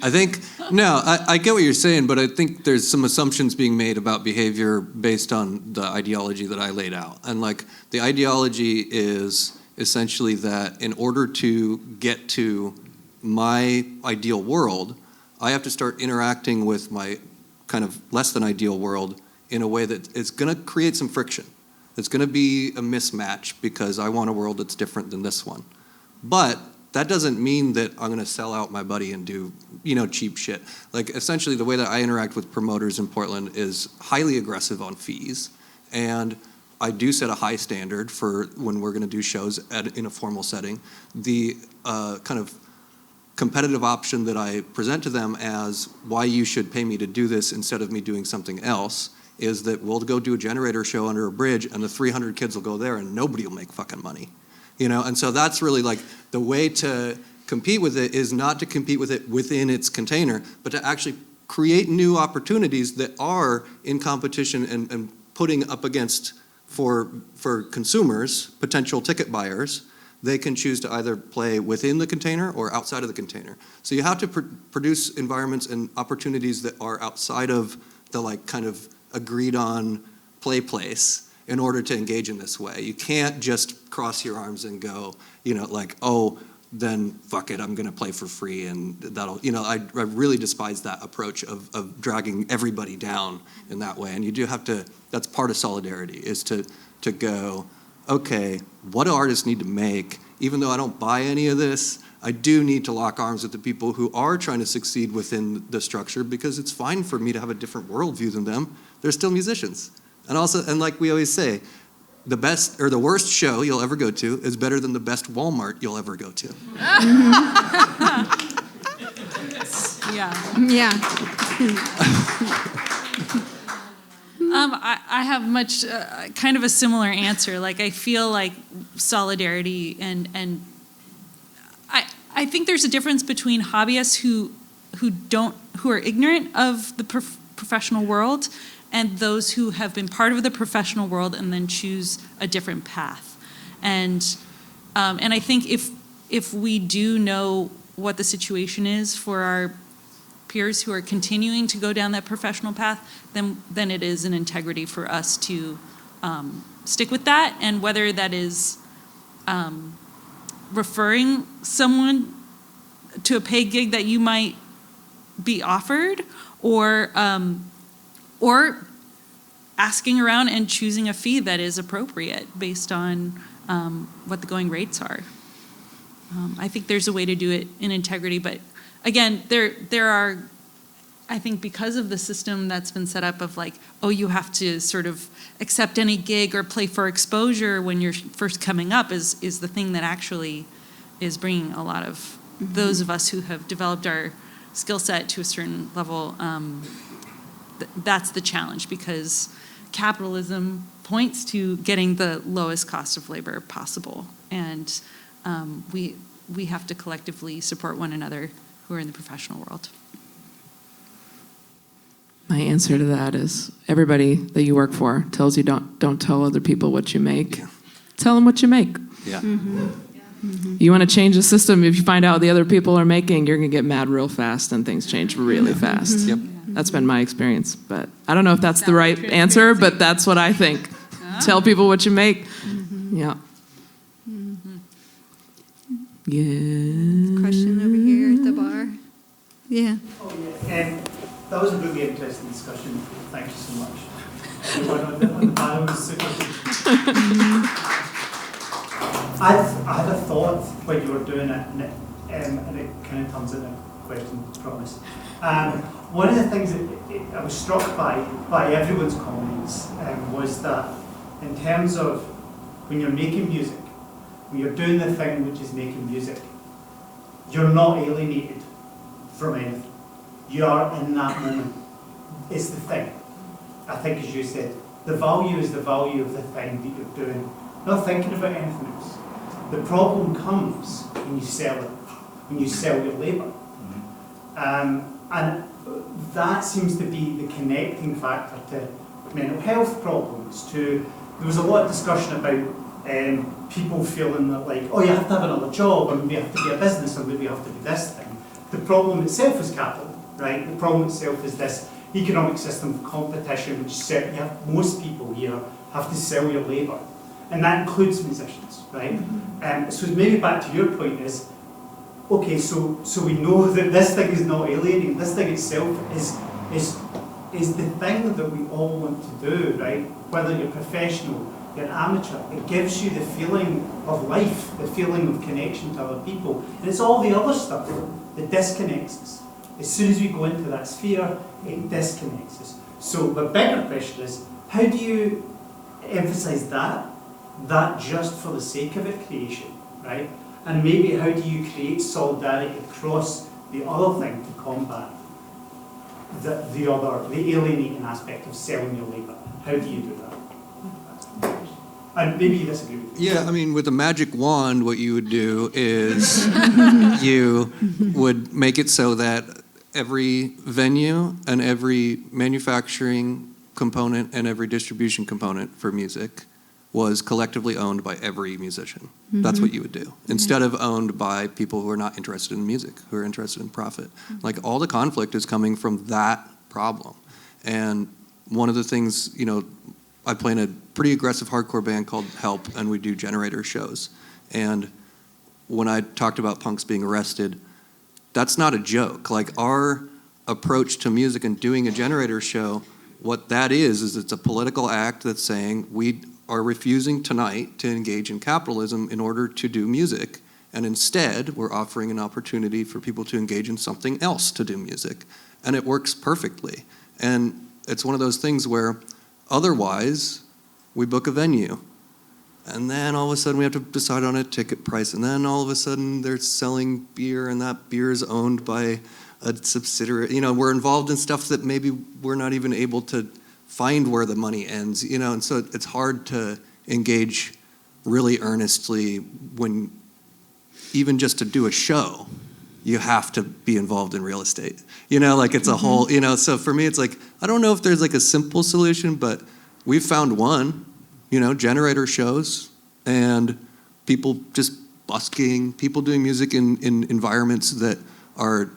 I think, no, I get what you're saying, but I think there's some assumptions being made about behavior based on the ideology that I laid out. And like, the ideology is essentially that in order to get to my ideal world, I have to start interacting with my kind of less than ideal world in a way that is going to create some friction. It's going to be a mismatch because I want a world that's different than this one. But that doesn't mean that I'm going to sell out my buddy and do, cheap shit. Like, essentially, the way that I interact with promoters in Portland is highly aggressive on fees. And I do set a high standard for when we're going to do shows in a formal setting. The kind of competitive option that I present to them as why you should pay me to do this instead of me doing something else is that we'll go do a generator show under a bridge and the 300 kids will go there and nobody will make fucking money. And so that's really like the way to compete with it is not to compete with it within its container, but to actually create new opportunities that are in competition and putting up against for consumers, potential ticket buyers. They can choose to either play within the container or outside of the container. So you have to produce environments and opportunities that are outside of the like kind of agreed on play place in order to engage in this way. You can't just cross your arms and go, then fuck it, I'm gonna play for free and that'll, I really despise that approach of dragging everybody down in that way. And you do have to, that's part of solidarity, is to go, okay, what do artists need to make? Even though I don't buy any of this, I do need to lock arms with the people who are trying to succeed within the structure because it's fine for me to have a different worldview than them. They're still musicians. And also, and like we always say, the best or the worst show you'll ever go to is better than the best Walmart you'll ever go to.
Yeah.
I have much kind of a similar answer. Like, I feel like solidarity and I think there's a difference between hobbyists who are ignorant of the professional world and those who have been part of the professional world and then choose a different path. And I think if we do know what the situation is for our peers who are continuing to go down that professional path, then it is an integrity for us to stick with that. And whether that is referring someone to a paid gig that you might be offered, or asking around and choosing a fee that is appropriate based on what the going rates are. I think there's a way to do it in integrity, but again, there are, I think because of the system that's been set up of like, oh, you have to sort of accept any gig or play for exposure when you're first coming up is the thing that actually is bringing a lot of those of us who have developed our skill set to a certain level. That's the challenge, because capitalism points to getting the lowest cost of labor possible, and we have to collectively support one another who are in the professional world.
My answer to that is everybody that you work for tells you don't tell other people what you make.
Yeah.
Tell them what you make.
Yeah.
You want to change the system, if you find out what the other people are making, you're going to get mad real fast and things change really fast.
Yep.
That's been my experience, but I don't know if that's the right answer, but that's what I think. Tell people what you make. Yeah. Yeah.
Question over here at the bar. Yeah.
Oh, yeah. That was a really interesting discussion. Thank you so much. Everyone on the panel was super good. I had a thought when you were doing it, and it kind of comes in question, I promise. One of the things that I was struck by everyone's comments was that in terms of when you're making music, when you're doing the thing which is making music, you're not alienated from anything. You are in that moment. It's the thing. I think, as you said, the value is the value of the thing that you're doing, not thinking about anything else. The problem comes when you sell it, when you sell your labour. And that seems to be the connecting factor to mental health problems. There was a lot of discussion about people feeling that, like, oh, you have to have another job, or maybe you have to be a business, or maybe you have to be this thing. The problem itself is capital, right? The problem itself is this economic system of competition, which you have, most people here have to sell your labour. And that includes musicians, right? So maybe back to your point is, okay, so we know that this thing is not alienating. This thing itself is the thing that we all want to do, right? Whether you're professional, you're amateur, it gives you the feeling of life, the feeling of connection to other people. And it's all the other stuff that disconnects us. As soon as we go into that sphere, it disconnects us. So the bigger question is, how do you emphasise that just for the sake of it creation, right? And maybe how do you create solidarity across the other thing to combat the alienating aspect of selling your labour? How do you do that? And maybe you disagree with me.
Yeah, I mean, with a magic wand, what you would do is you would make it so that every venue and every manufacturing component and every distribution component for music was collectively owned by every musician. That's what you would do. Instead of owned by people who are not interested in music, who are interested in profit. Like, all the conflict is coming from that problem. And one of the things, you know, I play in a pretty aggressive hardcore band called Help, and we do generator shows. And when I talked about punks being arrested, that's not a joke. Like, our approach to music and doing a generator show, what that is it's a political act that's saying we are refusing tonight to engage in capitalism in order to do music. And instead, we're offering an opportunity for people to engage in something else to do music. And it works perfectly. And it's one of those things where otherwise, we book a venue. And then all of a sudden we have to decide on a ticket price. And then all of a sudden they're selling beer, and that beer is owned by a subsidiary. You know, we're involved in stuff that maybe we're not even able to find where the money ends, you know, and so it's hard to engage really earnestly when, even just to do a show, you have to be involved in real estate. You know, like, it's a whole, you know, so for me it's like, I don't know if there's like a simple solution, but we've found one, you know, generator shows and people just busking, people doing music in environments that are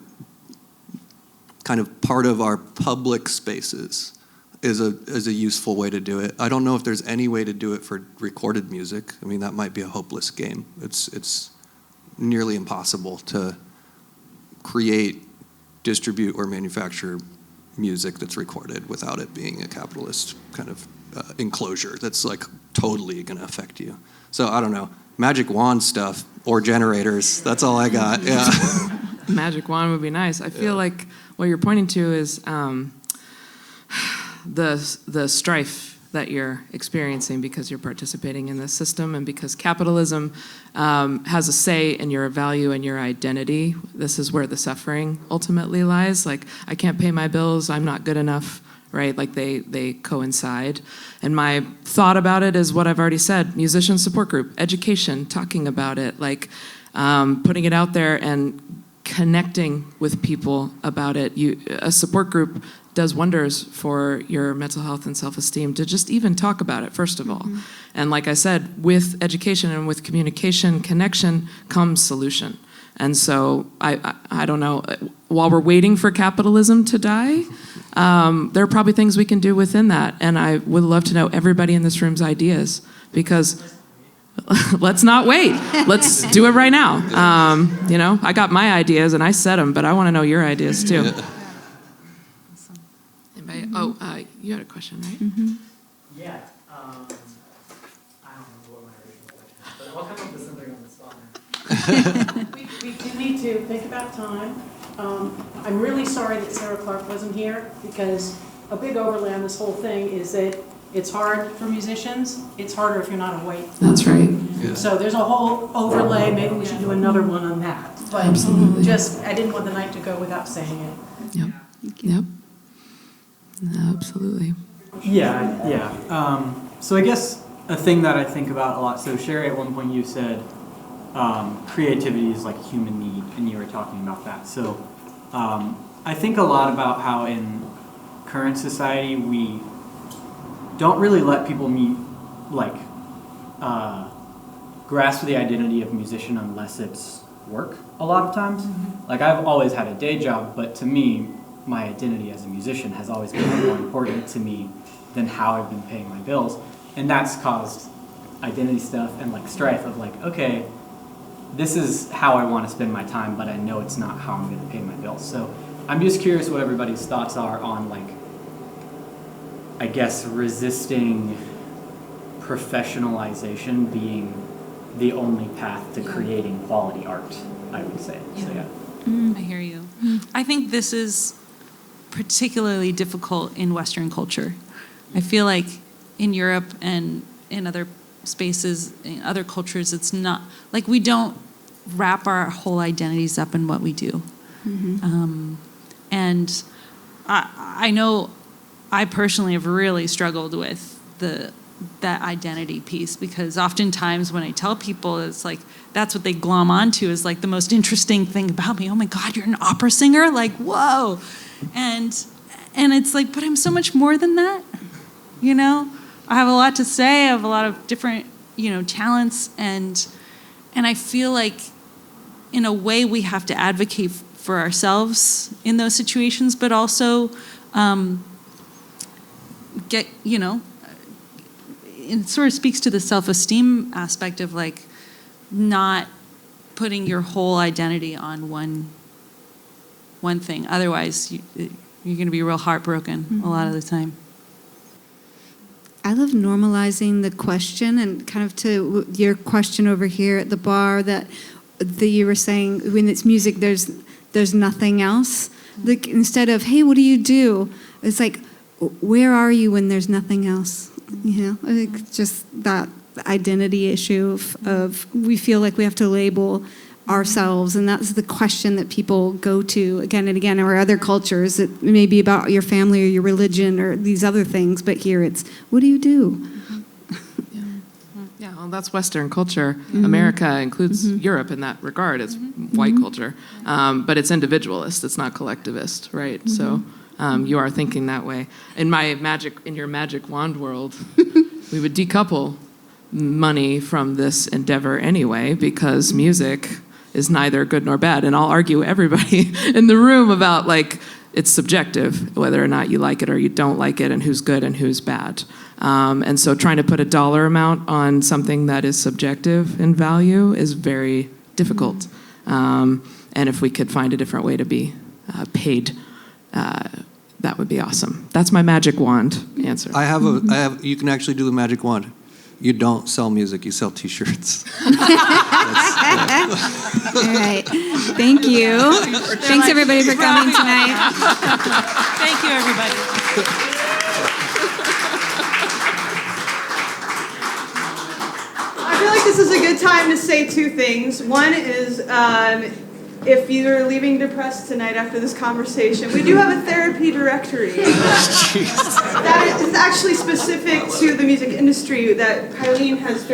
kind of part of our public spaces is a useful way to do it. I don't know if there's any way to do it for recorded music. I mean, that might be a hopeless game. It's nearly impossible to create, distribute, or manufacture music that's recorded without it being a capitalist kind of enclosure that's like totally gonna affect you. So I don't know, magic wand stuff or generators, that's all I got, yeah.
Magic wand would be nice. I feel like what you're pointing to is the strife that you're experiencing because you're participating in this system and because capitalism has a say in your value and your identity. This is where the suffering ultimately lies. Like, I can't pay my bills, I'm not good enough, right? Like, they coincide. And my thought about it is what I've already said: musician support group, education, talking about it, like putting it out there and connecting with people about it. A support group does wonders for your mental health and self-esteem to just even talk about it, first of all. And like I said, with education and with communication, connection comes solution. And so I don't know, while we're waiting for capitalism to die, there are probably things we can do within that. And I would love to know everybody in this room's ideas, because let's not wait. Let's do it right now. You know, I got my ideas and I said them, but I want to know your ideas too. Anybody? Oh, you had a question, right?
Yeah. I don't remember what my original question was, but I'll come up with something on the spot now.
We do need to think about time,
I'm really sorry that Sarah Clark wasn't here, because a big overlay on this whole thing is that it's hard for musicians. It's harder if you're not a white.
That's right.
So there's a whole overlay. Maybe we should do another one on that. But
Absolutely.
just, I didn't want the night to go without saying it.
Yep. Yep. Absolutely.
Yeah. So I guess a thing that I think about a lot. So Cheri, at one point you said creativity is like a human need, and you were talking about that. So I think a lot about how in current society we don't really let people grasp the identity of musician unless it's work a lot of times. Mm-hmm. Like I've always had a day job, but to me, my identity as a musician has always been more important to me than how I've been paying my bills. And that's caused identity stuff and like strife of like, okay, this is how I want to spend my time, but I know it's not how I'm going to pay my bills. So I'm just curious what everybody's thoughts are on like, I guess, resisting professionalization being the only path to creating quality art, I would say. So yeah.
I hear you. I think this is particularly difficult in Western culture. I feel like in Europe and in other spaces, in other cultures, it's not, like we don't wrap our whole identities up in what we do. And I know I personally have really struggled with that identity piece, because oftentimes when I tell people, it's like that's what they glom onto is like the most interesting thing about me. Oh my God, you're an opera singer? Like, whoa. And it's like, but I'm so much more than that. You know, I have a lot to say. I have a lot of different, talents, and I feel like in a way we have to advocate for ourselves in those situations, but also it sort of speaks to the self-esteem aspect of like not putting your whole identity on one thing. Otherwise, you're going to be real heartbroken a lot of the time.
I love normalizing the question, and kind of to your question over here at the bar that you were saying, when it's music, there's nothing else. Like instead of, hey, what do you do? It's like, where are you when there's nothing else? I think just that identity issue of we feel like we have to label ourselves, and that's the question that people go to again and again. Or other cultures, it may be about your family or your religion or these other things, but here it's, what do you do?
Yeah, well, that's Western culture. America includes Europe in that regard. It's white culture, but it's individualist. It's not collectivist, right? So you are thinking that way. In your magic wand world, we would decouple money from this endeavor anyway, because music is neither good nor bad. And I'll argue everybody in the room about like it's subjective, whether or not you like it or you don't like it, and who's good and who's bad. And so trying to put a dollar amount on something that is subjective in value is very difficult. And if we could find a different way to be paid, that would be awesome. That's my magic wand answer.
You can actually do the magic wand. You don't sell music, you sell T-shirts.
All right. Thank you. Thanks, everybody, for coming tonight.
Thank you, everybody.
I feel like this is a good time to say two things. One is, if you're leaving depressed tonight after this conversation, we do have a therapy directory. That is actually specific to the music industry that Kyleen has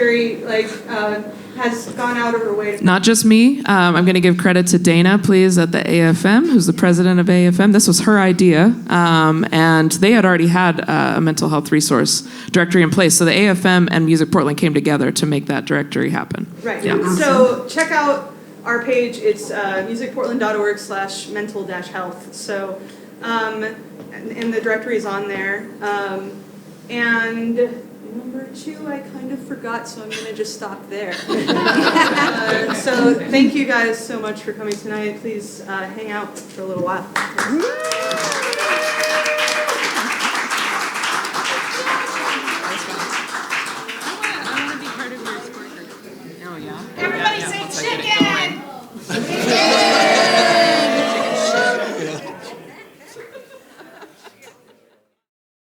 has gone out of her way to.
Not just me. I'm going to give credit to Dana, please, at the AFM, who's the president of AFM. This was her idea, and they had already had a mental health resource directory in place. So the AFM and Music Portland came together to make that directory happen.
Right.
Yeah.
So check out our page. It's musicportland.org/mental-health. So, and the directory is on there. And number two, I kind of forgot, so I'm going to just stop there. So thank you guys so much for coming tonight. Please hang out for a little while.